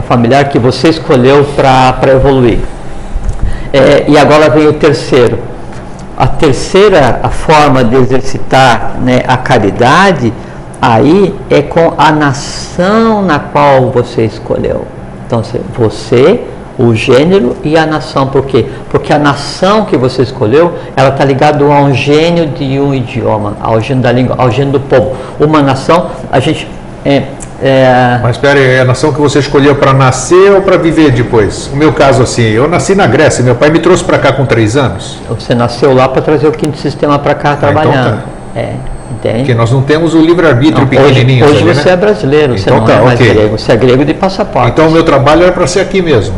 Speaker 2: familiar que você escolheu para evoluir. E agora vem o terceiro. A terceira forma de exercitar, né, a caridade, aí é com a nação na qual você escolheu. Então, você, o gênero e a nação. Por quê? Porque a nação que você escolheu, ela está ligada a um gênio de um idioma, ao gênio da língua, ao gênio do povo. Uma nação, a gente...
Speaker 1: Mas espera aí, é a nação que você escolheu para nascer ou para viver depois? O meu caso, assim, eu nasci na Grécia, meu pai me trouxe para cá com 3 anos.
Speaker 2: Você nasceu lá para trazer o quinto sistema para cá trabalhando.
Speaker 1: Então tá.
Speaker 2: Entende?
Speaker 1: Porque nós não temos o livre-arbítrio pequenininho.
Speaker 2: Hoje
Speaker 1: ali,
Speaker 2: você
Speaker 1: né?
Speaker 2: é brasileiro, você
Speaker 1: então
Speaker 2: não é mais grego, você é grego de passaporte.
Speaker 1: Então o meu trabalho era para ser aqui mesmo.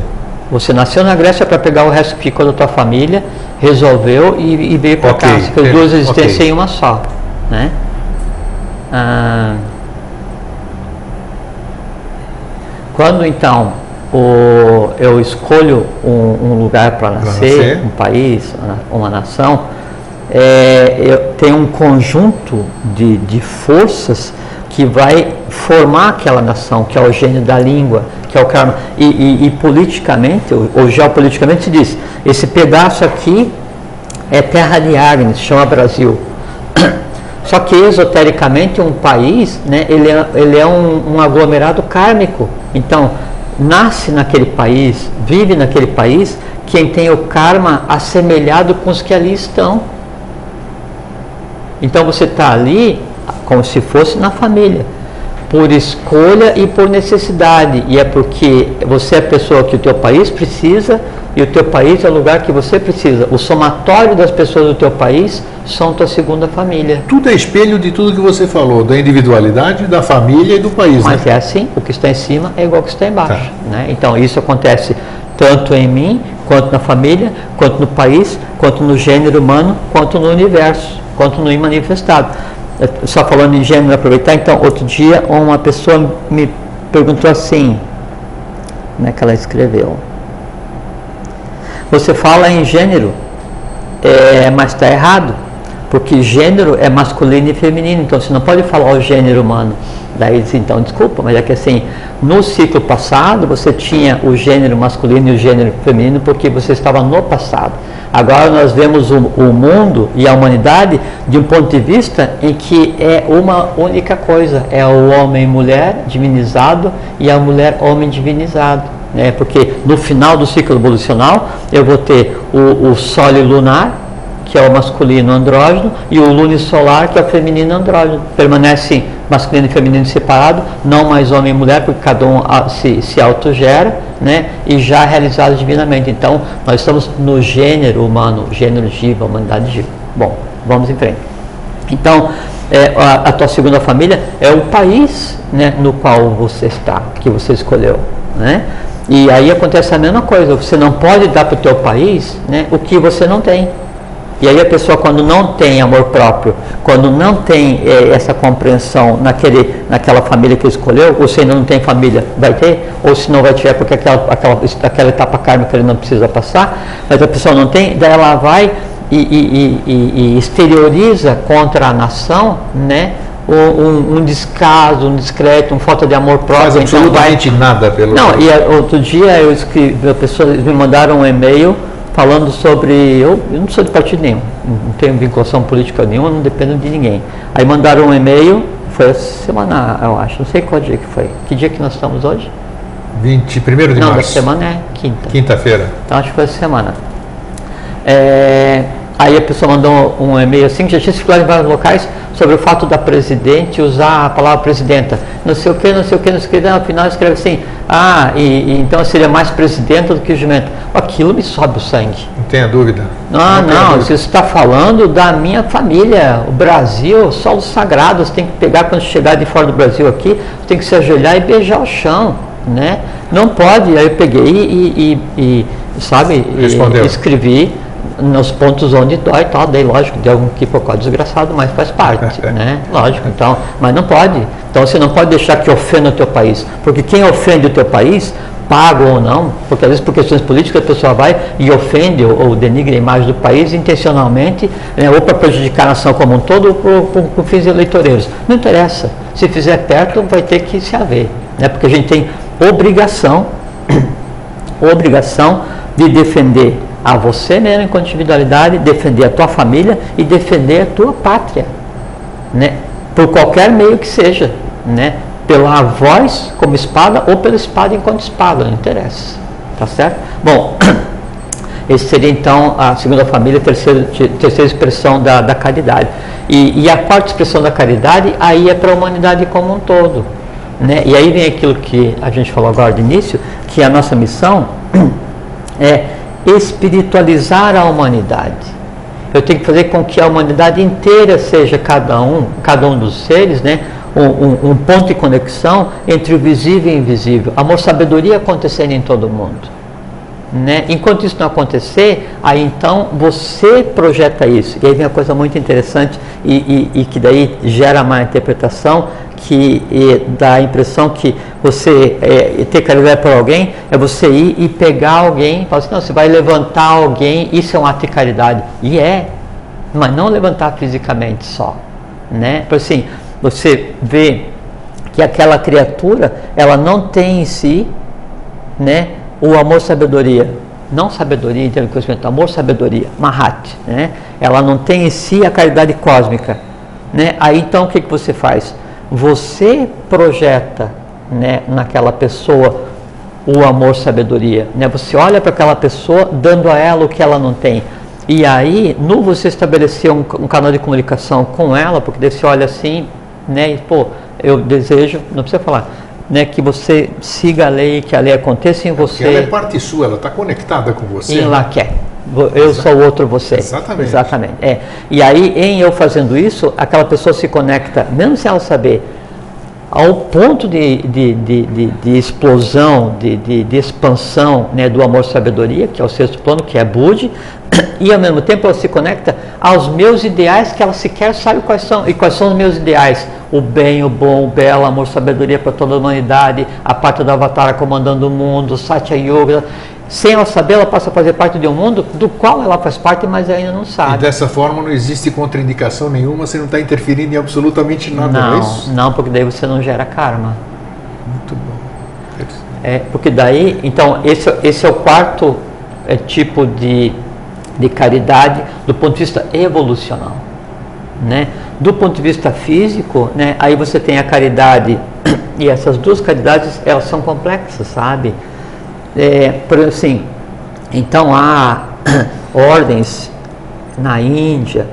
Speaker 2: Você nasceu na Grécia para pegar o resto que ficou da tua família, resolveu e veio para cá. Você fez 2 existências em uma só, né? Quando então eu escolho um lugar para nascer, um país, uma nação, eu tenho um conjunto de forças que vai formar aquela nação, que é o gênio da língua, que é o karma. E politicamente, ou geopoliticamente se diz, esse pedaço aqui é terra de Agnes, chama Brasil. Só que esotericamente um país, né, ele é um aglomerado kármico. Então, nasce naquele país, vive naquele país, quem tem o karma assemelhado com os que ali estão. Então você está ali como se fosse na família, por escolha e por necessidade. E é porque você é a pessoa que o teu país precisa e o teu país é o lugar que você precisa. O somatório das pessoas do teu país são tua segunda família.
Speaker 1: Tudo é espelho de tudo que você falou, da individualidade, da família e do país.
Speaker 2: Mas
Speaker 1: né?
Speaker 2: É assim, o que está em cima é igual ao que está embaixo.
Speaker 1: Tá.
Speaker 2: Né? Então isso acontece tanto em mim, quanto na família, quanto no país, quanto no gênero humano, quanto no universo, quanto no imanifestado. Só falando em gênero, aproveitar, então, outro dia uma pessoa me perguntou assim, como é que ela escreveu? Você fala em gênero, mas está errado, porque gênero é masculino e feminino, então você não pode falar o gênero humano. Daí diz, então, desculpa, mas é que assim, no ciclo passado você tinha o gênero masculino e o gênero feminino porque você estava no passado. Agora nós vemos o mundo e a humanidade de um ponto de vista em que é uma única coisa, é o homem e mulher divinizado e a mulher homem divinizado. Né? Porque no final do ciclo evolucional eu vou ter o solo lunar, que é o masculino andrógeno, e o lunisolar, que é o feminino andrógeno. Permanecem masculino e feminino separado, não mais homem e mulher, porque cada um se autogera, né? E já realizado divinamente. Então, nós estamos no gênero humano, gênero Jiva, humanidade Jiva. Bom, vamos em frente. Então, a tua segunda família é o país, né, no qual você está, que você escolheu, né? E aí acontece a mesma coisa, você não pode dar para o teu país, né, o que você não tem. E aí a pessoa, quando não tem amor próprio, quando não tem essa compreensão naquela família que escolheu, ou se ainda não tem família, vai ter, ou se não vai tiver porque aquela etapa kármica ele não precisa passar, mas a pessoa não tem, daí ela vai e exterioriza contra a nação, né, um descaso, um descrédito, uma falta de amor próprio.
Speaker 1: Faz absolutamente nada pelo...
Speaker 2: Não, e outro dia eu escrevi, pessoas me mandaram um e-mail falando sobre, eu não sou de partido nenhum, não tenho vinculação política nenhuma, não dependo de ninguém. Aí mandaram um e-mail, foi essa semana, eu acho, não sei qual dia que foi. Que dia que nós estamos hoje?
Speaker 1: 21º de março. Não,
Speaker 2: da semana é quinta.
Speaker 1: Quinta-feira.
Speaker 2: Então acho que foi essa semana. Aí a pessoa mandou um e-mail assim, que já tinha circulado em vários locais, sobre o fato da presidente usar a palavra presidenta. Não sei o que, não sei o que, não sei o que, no final escreve assim, então seria mais presidenta do que jumento. Aquilo me sobe o sangue.
Speaker 1: Não tenha dúvida.
Speaker 2: Não, você está falando da minha família, o Brasil, só os sagrados, tem que pegar quando chegar de fora do Brasil aqui, tem que se ajoelhar e beijar o chão, né? Não pode. Aí eu peguei e escrevi nos pontos onde dói e tal, daí lógico, deu um quiprocó desgraçado, mas faz parte, né? Lógico, então, mas não pode. Então você não pode deixar que ofenda o teu país, porque quem ofende o teu país, paga ou não, porque às vezes por questões políticas a pessoa vai e ofende ou denigra a imagem do país intencionalmente, né, ou para prejudicar a nação como um todo, ou por fins eleitoreiros. Não interessa. Se fizer perto, vai ter que se haver, né? Porque a gente tem obrigação de defender a você mesmo enquanto individualidade, defender a tua família e defender a tua pátria, né? Por qualquer meio que seja, né? Pela voz como espada ou pela espada enquanto espada, não interessa, tá certo? Bom, esse seria então a segunda família, terceira expressão da caridade. E a quarta expressão da caridade, aí é para a humanidade como um todo, né? E aí vem aquilo que a gente falou agora de início, que a nossa missão é espiritualizar a humanidade. Eu tenho que fazer com que a humanidade inteira seja cada um dos seres, né, um ponto de conexão entre o visível e o invisível. Amor, sabedoria acontecendo em todo mundo, né? Enquanto isso não acontecer, aí então você projeta isso. E aí vem uma coisa muito interessante e que daí gera má interpretação, que dá a impressão que você ter caridade por alguém é você ir e pegar alguém e falar assim, não, você vai levantar alguém, isso é um ato de caridade. E mas não levantar fisicamente só, né? Por assim, você vê que aquela criatura, ela não tem em si, né, o amor sabedoria, não sabedoria em termos de conhecimento, amor sabedoria, Mahat, né? Ela não tem em si a caridade cósmica, né? Aí então o que você faz? Você projeta, né, naquela pessoa o amor sabedoria, né? Você olha para aquela pessoa dando a ela o que ela não tem. E aí, você estabelecer um canal de comunicação com ela, porque daí você olha assim, né, e eu desejo, não precisa falar, né, que você siga a lei, que a lei aconteça em você.
Speaker 1: Porque ela é parte sua, ela está conectada com você.
Speaker 2: E lá quer. Eu sou o outro você. Exatamente. E aí, em eu fazendo isso, aquela pessoa se conecta, mesmo sem ela saber, ao ponto de explosão, de expansão, né, do amor-sabedoria, que é o sexto plano, que é Budi, e ao mesmo tempo ela se conecta aos meus ideais que ela sequer sabe quais são. E quais são os meus ideais? O bem, o bom, o belo, amor-sabedoria para toda a humanidade, a parte da Avatara comandando o mundo, Satya Yoga. Sem ela saber, ela passa a fazer parte de um mundo do qual ela faz parte, mas ainda não sabe.
Speaker 1: E dessa forma não existe contraindicação nenhuma, você não está interferindo em absolutamente nada, não é isso?
Speaker 2: Não, porque daí você não gera karma.
Speaker 1: Muito bom.
Speaker 2: Porque daí, então, esse é o quarto tipo de caridade do ponto de vista evolucional, né? Do ponto de vista físico, né, aí você tem a caridade, e essas duas caridades, elas são complexas, sabe? Por exemplo, assim, então há ordens na Índia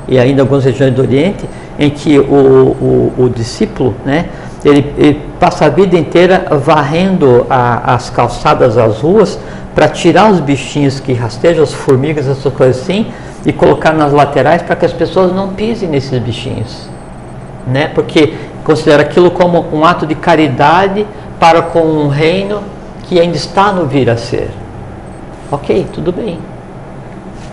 Speaker 2: e ainda em algumas regiões do Oriente em que o discípulo, né, ele passa a vida inteira varrendo as calçadas, as ruas, para tirar os bichinhos que rastejam, as formigas, essas coisas assim, e colocar nas laterais para que as pessoas não pisem nesses bichinhos, né? Porque considera aquilo como um ato de caridade para com um reino que ainda está no vir a ser. Ok, tudo bem.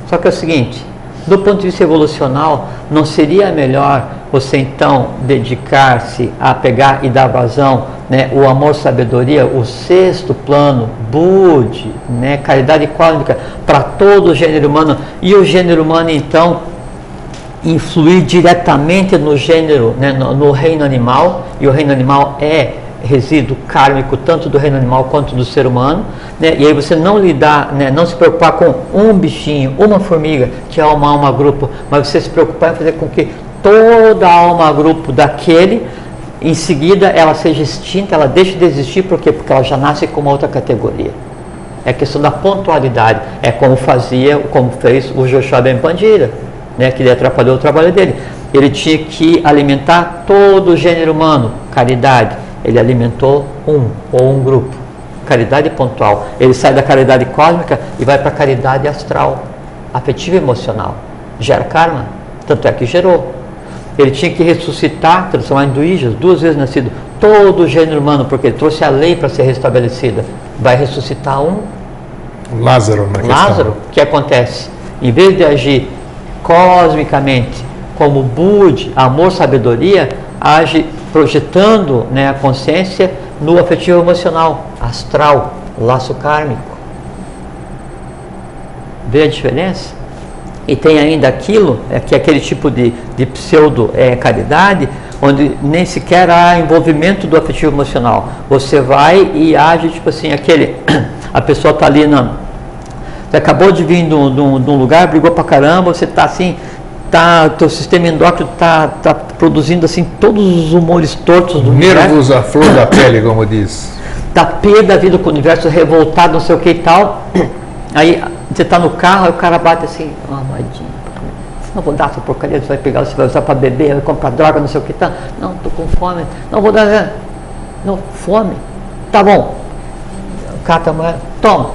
Speaker 2: Só que é o seguinte, do ponto de vista evolucional, não seria melhor você então dedicar-se a pegar e dar vazão, né, o amor, sabedoria, o sexto plano, Budi, né, caridade cósmica para todo o gênero humano, e o gênero humano então influir diretamente no gênero, né, no reino animal, e o reino animal é resíduo kármico tanto do reino animal quanto do ser humano, né? E aí você não lidar, né, não se preocupar com um bichinho, uma formiga, que é uma alma grupo, mas você se preocupar em fazer com que toda a alma grupo daquele, em seguida ela seja extinta, ela deixe de existir, por quê? Porque ela já nasce com uma outra categoria. é a questão da pontualidade. É como fez o Joshua Ben Pandira, né, que ele atrapalhou o trabalho dele. Ele tinha que alimentar todo o gênero humano, caridade. Ele alimentou um grupo, caridade pontual. Ele sai da caridade cósmica e vai para a caridade astral, afetiva e emocional. Gera karma, tanto é que gerou. Ele tinha que ressuscitar, transformar em duijas, 2 vezes nascido, todo o gênero humano, porque ele trouxe a lei para ser restabelecida. Vai ressuscitar
Speaker 1: Lázaro, na
Speaker 2: Lázaro, o que acontece? Em vez de agir cosmicamente como Bud, amor, sabedoria, age projetando, né, a consciência no afetivo emocional, astral, laço kármico. Vê a diferença? E tem ainda aquilo, que é aquele tipo de pseudo-caridade, onde nem sequer há envolvimento do afetivo emocional. Você vai e age tipo assim, a pessoa está ali você acabou de vir de um lugar, brigou pra caramba, você está assim, teu sistema endócrino está produzindo assim todos os humores tortos do
Speaker 1: nervos à flor da pele, como diz.
Speaker 2: Está pé da vida com o universo, revoltado, não sei o que e tal. Aí você está no carro, aí o cara bate assim, amadinho, não vou dar essa porcaria, você vai pegar, você vai usar para beber, vai comprar droga, não sei o que, tá? Não, estou com fome, não vou dar, não, fome, tá bom. Cata a moeda, toma,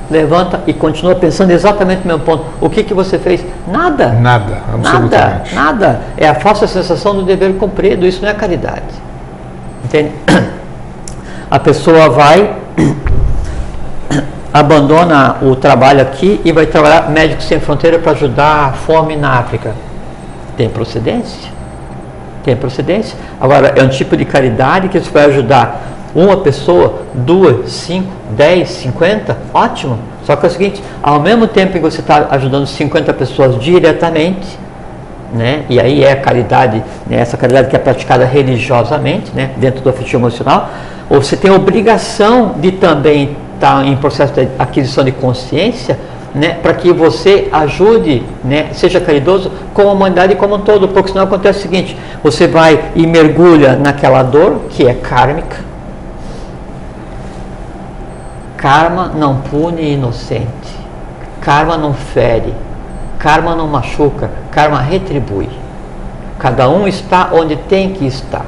Speaker 2: levanta e continua pensando exatamente no mesmo ponto. O que você fez? Nada.
Speaker 1: Nada, absolutamente.
Speaker 2: Nada. É a falsa sensação do dever cumprido, isso não é caridade. Entende? A pessoa vai, abandona o trabalho aqui e vai trabalhar Médicos Sem Fronteira para ajudar a fome na África. Tem procedência? Tem procedência. Agora, é um tipo de caridade que você vai ajudar uma pessoa, 2, 5, 10, 50, ótimo. Só que é o seguinte, ao mesmo tempo que você está ajudando 50 pessoas diretamente, né, e aí é a caridade, né, essa caridade que é praticada religiosamente, né, dentro do afetivo emocional, você tem a obrigação de também estar em processo de aquisição de consciência, né, para que você ajude, né, seja caridoso com a humanidade como um todo, porque senão acontece o seguinte, você vai e mergulha naquela dor que é kármica. Karma não pune inocente, karma não fere, karma não machuca, karma retribui. Cada um está onde tem que estar,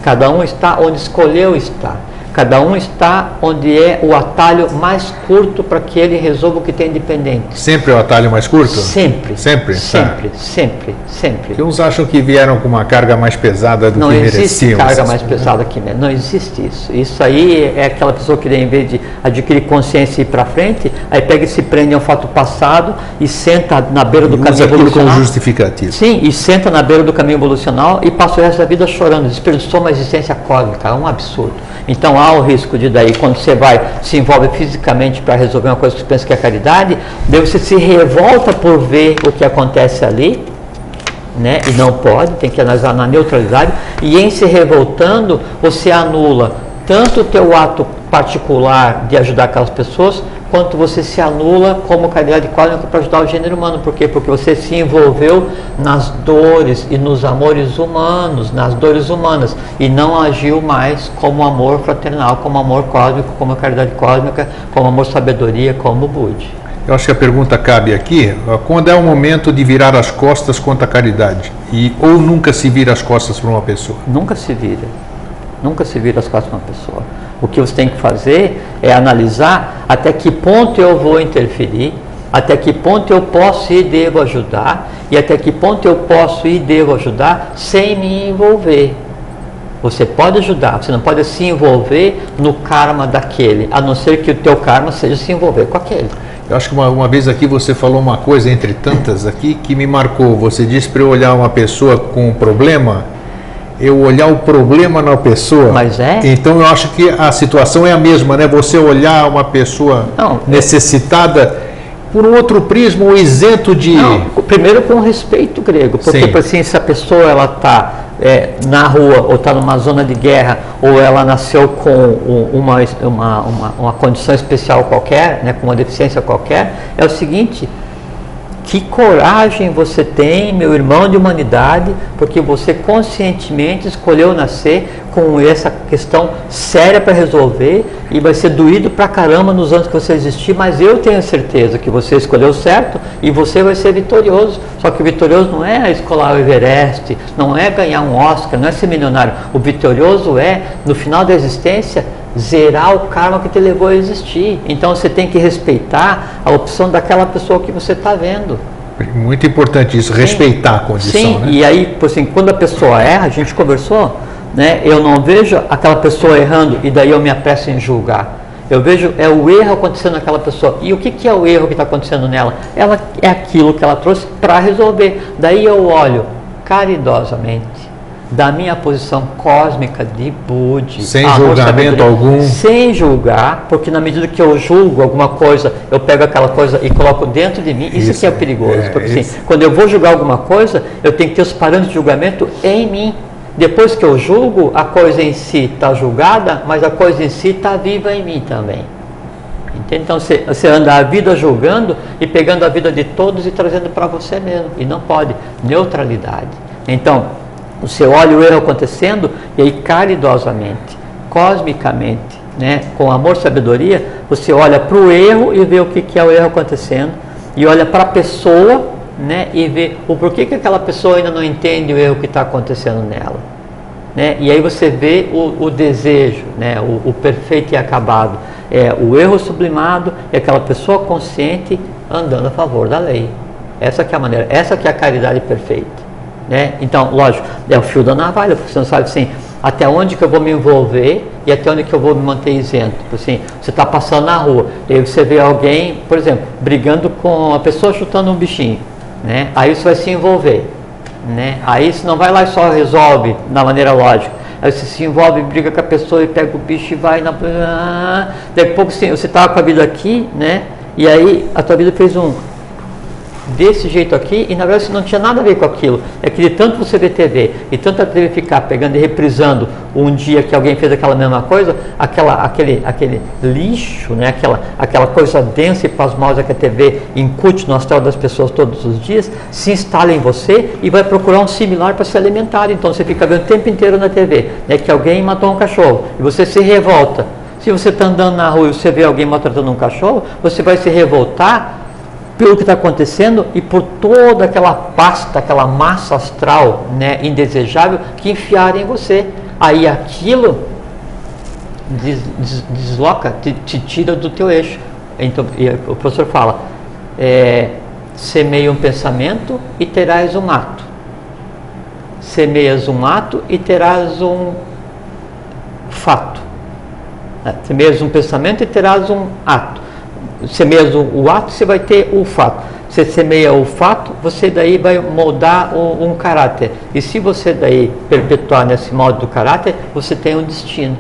Speaker 2: cada um está onde escolheu estar, cada um está onde é o atalho mais curto para que ele resolva o que tem dependente.
Speaker 1: Sempre é o atalho mais curto?
Speaker 2: Sempre.
Speaker 1: Sempre?
Speaker 2: Sempre, sempre, sempre.
Speaker 1: Porque uns acham que vieram com uma carga mais pesada do que mereciam.
Speaker 2: Não existe carga mais pesada que mereciam. Não existe isso. Isso aí é aquela pessoa que, em vez de adquirir consciência e ir para frente, aí pega e se prende a um fato passado e senta na beira do caminho evolucional.
Speaker 1: Como justificativo.
Speaker 2: Sim, e senta na beira do caminho evolucional e passa o resto da vida chorando. Desperdiçou uma existência cósmica. É um absurdo. Então há o risco de daí, quando você se envolve fisicamente para resolver uma coisa que você pensa que é caridade, daí você se revolta por ver o que acontece ali, né? E não pode, tem que analisar na neutralidade, e em se revoltando, você anula tanto o teu ato particular de ajudar aquelas pessoas, quanto você se anula como caridade cósmica para ajudar o gênero humano. Por quê? Porque você se envolveu nas dores e nos amores humanos, nas dores humanas, e não agiu mais como amor fraternal, como amor cósmico, como caridade cósmica, como amor sabedoria, como Budi.
Speaker 1: Eu acho que a pergunta cabe aqui, quando é o momento de virar as costas quanto à caridade? Ou nunca se vira as costas para uma pessoa?
Speaker 2: Nunca se vira. Nunca se vira as costas para uma pessoa. O que você tem que fazer é analisar até que ponto eu vou interferir, até que ponto eu posso e devo ajudar, e até que ponto eu posso e devo ajudar sem me envolver. Você pode ajudar, você não pode se envolver no karma daquele, a não ser que o teu karma seja se envolver com aquele.
Speaker 1: Eu acho que uma vez aqui você falou uma coisa, entre tantas aqui, que me marcou. Você disse para eu olhar uma pessoa com um problema, eu olhar o problema na pessoa.
Speaker 2: Mas é?
Speaker 1: Então eu acho que a situação é a mesma, né? Você olhar uma pessoa necessitada por um outro prisma, ou isento de...
Speaker 2: Não, primeiro com respeito grego, porque assim, se a pessoa ela está na rua, ou está numa zona de guerra, ou ela nasceu com uma condição especial qualquer, né, com uma deficiência qualquer, é o seguinte, Que coragem você tem, meu irmão de humanidade, porque você conscientemente escolheu nascer com essa questão séria para resolver e vai ser doído pra caramba nos anos que você existir, mas eu tenho certeza que você escolheu certo e você vai ser vitorioso. Só que o vitorioso não é escolar o Everest, não é ganhar um Oscar, não é ser milionário. O vitorioso é, no final da existência, zerar o karma que te levou a existir. Então você tem que respeitar a opção daquela pessoa que você está vendo.
Speaker 1: Muito importante isso, respeitar a condição.
Speaker 2: Sim, né? E aí, assim, quando a pessoa erra, a gente conversou, né? Eu não vejo aquela pessoa errando e daí eu me apresso em julgar. Eu vejo o erro acontecendo naquela pessoa. E o que é o erro que está acontecendo nela? Ela é aquilo que ela trouxe para resolver. Daí eu olho caridosamente, da minha posição cósmica de Budi,
Speaker 1: sem julgamento algum,
Speaker 2: sem julgar, porque na medida que eu julgo alguma coisa, eu pego aquela coisa e coloco dentro de mim. Isso que é perigoso, porque assim, quando eu vou julgar alguma coisa, eu tenho que ter os parâmetros de julgamento em mim. Depois que eu julgo, a coisa em si está julgada, mas a coisa em si está viva em mim também. Entende? Então você anda a vida julgando e pegando a vida de todos e trazendo para você mesmo, e não pode. Neutralidade. Então você olha o erro acontecendo e aí caridosamente, cosmicamente, né, com amor e sabedoria, você olha para o erro e vê o que é o erro acontecendo, e olha para a pessoa, né, e vê o porquê que aquela pessoa ainda não entende o erro que está acontecendo nela, né? E aí você vê o desejo, né, o perfeito e acabado, o erro sublimado e aquela pessoa consciente andando a favor da lei. Essa que é a maneira, essa que é a caridade perfeita, né? Então, lógico, é o fio da navalha, porque você não sabe assim, até onde que eu vou me envolver e até onde que eu vou me manter isento. Assim, você está passando na rua, e aí você vê alguém, por exemplo, brigando com a pessoa chutando um bichinho, né? Aí você vai se envolver, né? Aí você não vai lá e só resolve da maneira lógica. Aí você se envolve, briga com a pessoa e pega o bicho e vai na... Daqui a pouco assim, você estava com a vida aqui, né? E aí a tua vida fez desse jeito aqui, e na verdade você não tinha nada a ver com aquilo. É que de tanto você vê TV e tanto a TV ficar pegando e reprisando um dia que alguém fez aquela mesma coisa, aquele lixo, né? aquela coisa densa e pasmosa que a TV incute no astral das pessoas todos os dias, se instala em você e vai procurar um similar para se alimentar. Então você fica vendo o tempo inteiro na TV, né, que alguém matou um cachorro e você se revolta. Se você está andando na rua e você vê alguém maltratando um cachorro, você vai se revoltar pelo que está acontecendo e por toda aquela pasta, aquela massa astral, né, indesejável que enfiaram em você. Aí aquilo desloca, te tira do teu eixo. Então, e o professor fala, semeia um pensamento e terás um ato. Semeias um ato e terás um fato. Semeias um pensamento e terás um ato. Semeias o ato, você vai ter o fato. Você semeia o fato, você daí vai moldar um caráter. E se você daí perpetuar nesse modo do caráter, você tem um destino,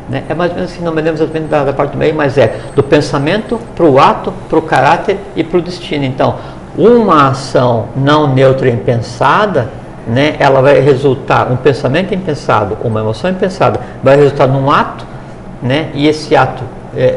Speaker 2: né? É mais ou menos assim, não me lembro exatamente da parte do meio, mas é do pensamento para o ato, para o caráter e para o destino. Então, uma ação não neutra e impensada, né, ela vai resultar, um pensamento impensado, uma emoção impensada, vai resultar num ato, né, e esse ato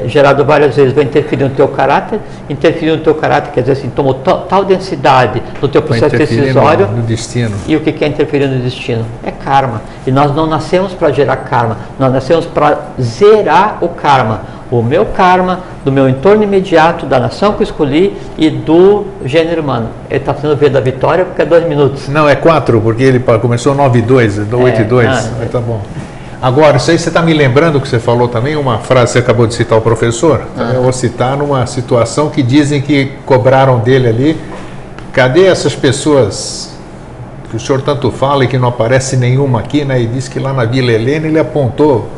Speaker 2: gerado várias vezes vai interferir no teu caráter, quer dizer assim, tomou tal densidade no teu processo decisório
Speaker 1: no destino.
Speaker 2: E o que é interferir no destino? É karma. E nós não nascemos para gerar karma, nós nascemos para zerar o karma. O meu karma, do meu entorno imediato, da nação que eu escolhi e do gênero humano. Ele está fazendo ver da vitória porque é 2 minutos.
Speaker 1: Não, é 4, porque ele começou 9:02, 8:02, mas tá bom. Agora, isso aí você está me lembrando que você falou também, uma frase que você acabou de citar o professor, eu vou citar numa situação que dizem que cobraram dele ali. Cadê essas pessoas que o senhor tanto fala e que não aparece nenhuma aqui, né? E disse que lá na Vila Helena ele apontou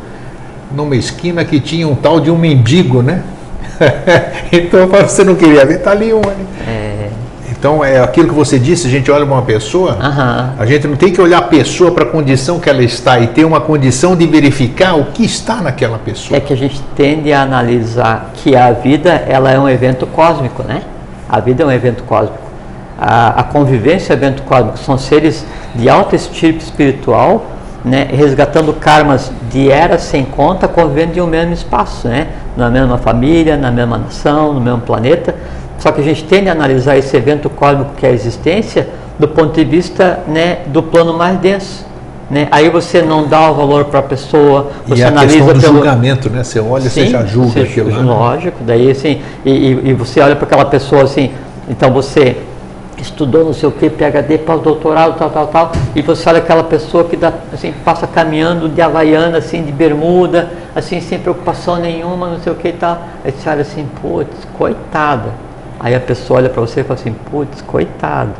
Speaker 1: numa esquina que tinha um tal de um mendigo, né? Então eu falo, você não queria ver, está ali um ali. Então é aquilo que você disse, a gente olha uma pessoa, a gente não tem que olhar a pessoa para a condição que ela está e ter uma condição de verificar o que está naquela pessoa.
Speaker 2: É que a gente tende a analisar que a vida, ela é um evento cósmico, né? A vida é um evento cósmico. A convivência é um evento cósmico. São seres de alta estirpe espiritual, né, resgatando karmas de eras sem conta, convivendo em um mesmo espaço, né? Na mesma família, na mesma nação, no mesmo planeta, Só que a gente tende a analisar esse evento cósmico que é a existência do ponto de vista, né, do plano mais denso. Né? Aí você não dá o valor para a pessoa, você
Speaker 1: e a
Speaker 2: analisa
Speaker 1: questão do
Speaker 2: pelo
Speaker 1: julgamento, né? Você olha,
Speaker 2: sim,
Speaker 1: você já julga aquilo lá.
Speaker 2: Lógico, daí assim, e você olha para aquela pessoa assim, então você estudou não sei o que, PhD, pós-doutorado, tal, e você olha aquela pessoa que dá, assim, passa caminhando de Havaiana, assim, de bermuda, assim, sem preocupação nenhuma, não sei o que e tal. Aí você olha assim, putz, coitada. Aí a pessoa olha para você e fala assim, putz, coitado.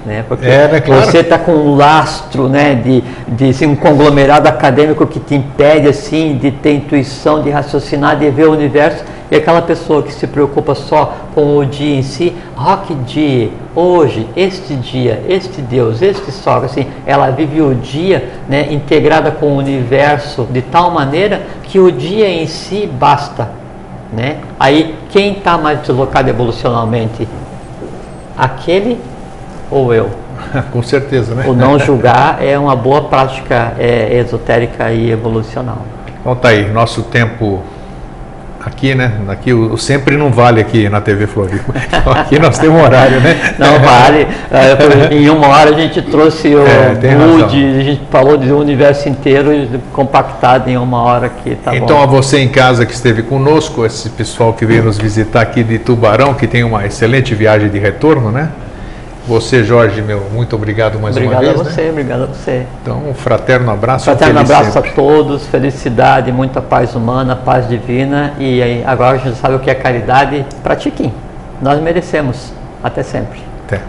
Speaker 2: Né? Porque
Speaker 1: né, claro.
Speaker 2: Você está com um lastro, né, de assim, um conglomerado acadêmico que te impede assim, de ter intuição, de raciocinar, de ver o universo, e aquela pessoa que se preocupa só com o dia em si, que dia, hoje, este dia, este Deus, este sol, assim, ela vive o dia, né, integrada com o universo de tal maneira que o dia em si basta. Né? Aí quem está mais deslocado evolucionalmente? Aquele ou eu?
Speaker 1: Com certeza, né?
Speaker 2: O não julgar é uma boa prática esotérica e evolucional.
Speaker 1: Então tá aí, nosso tempo aqui, né? Aqui o sempre não vale aqui na TV Floripa. Então aqui nós temos horário, né?
Speaker 2: Não vale. Em uma hora a gente trouxe o Bud, a gente falou do universo inteiro compactado em uma hora aqui. Tá
Speaker 1: então
Speaker 2: bom.
Speaker 1: A você em casa que esteve conosco, esse pessoal que veio nos visitar aqui de Tubarão, que tem uma excelente viagem de retorno, né? Você, Jorge, muito obrigado mais uma vez.
Speaker 2: Obrigado a você.
Speaker 1: Então, um fraterno abraço.
Speaker 2: Fraterno abraço a todos, felicidade, muita paz humana, paz divina. E aí, agora a gente sabe o que é caridade. Pratiquem. Nós merecemos. Até sempre.
Speaker 1: Até.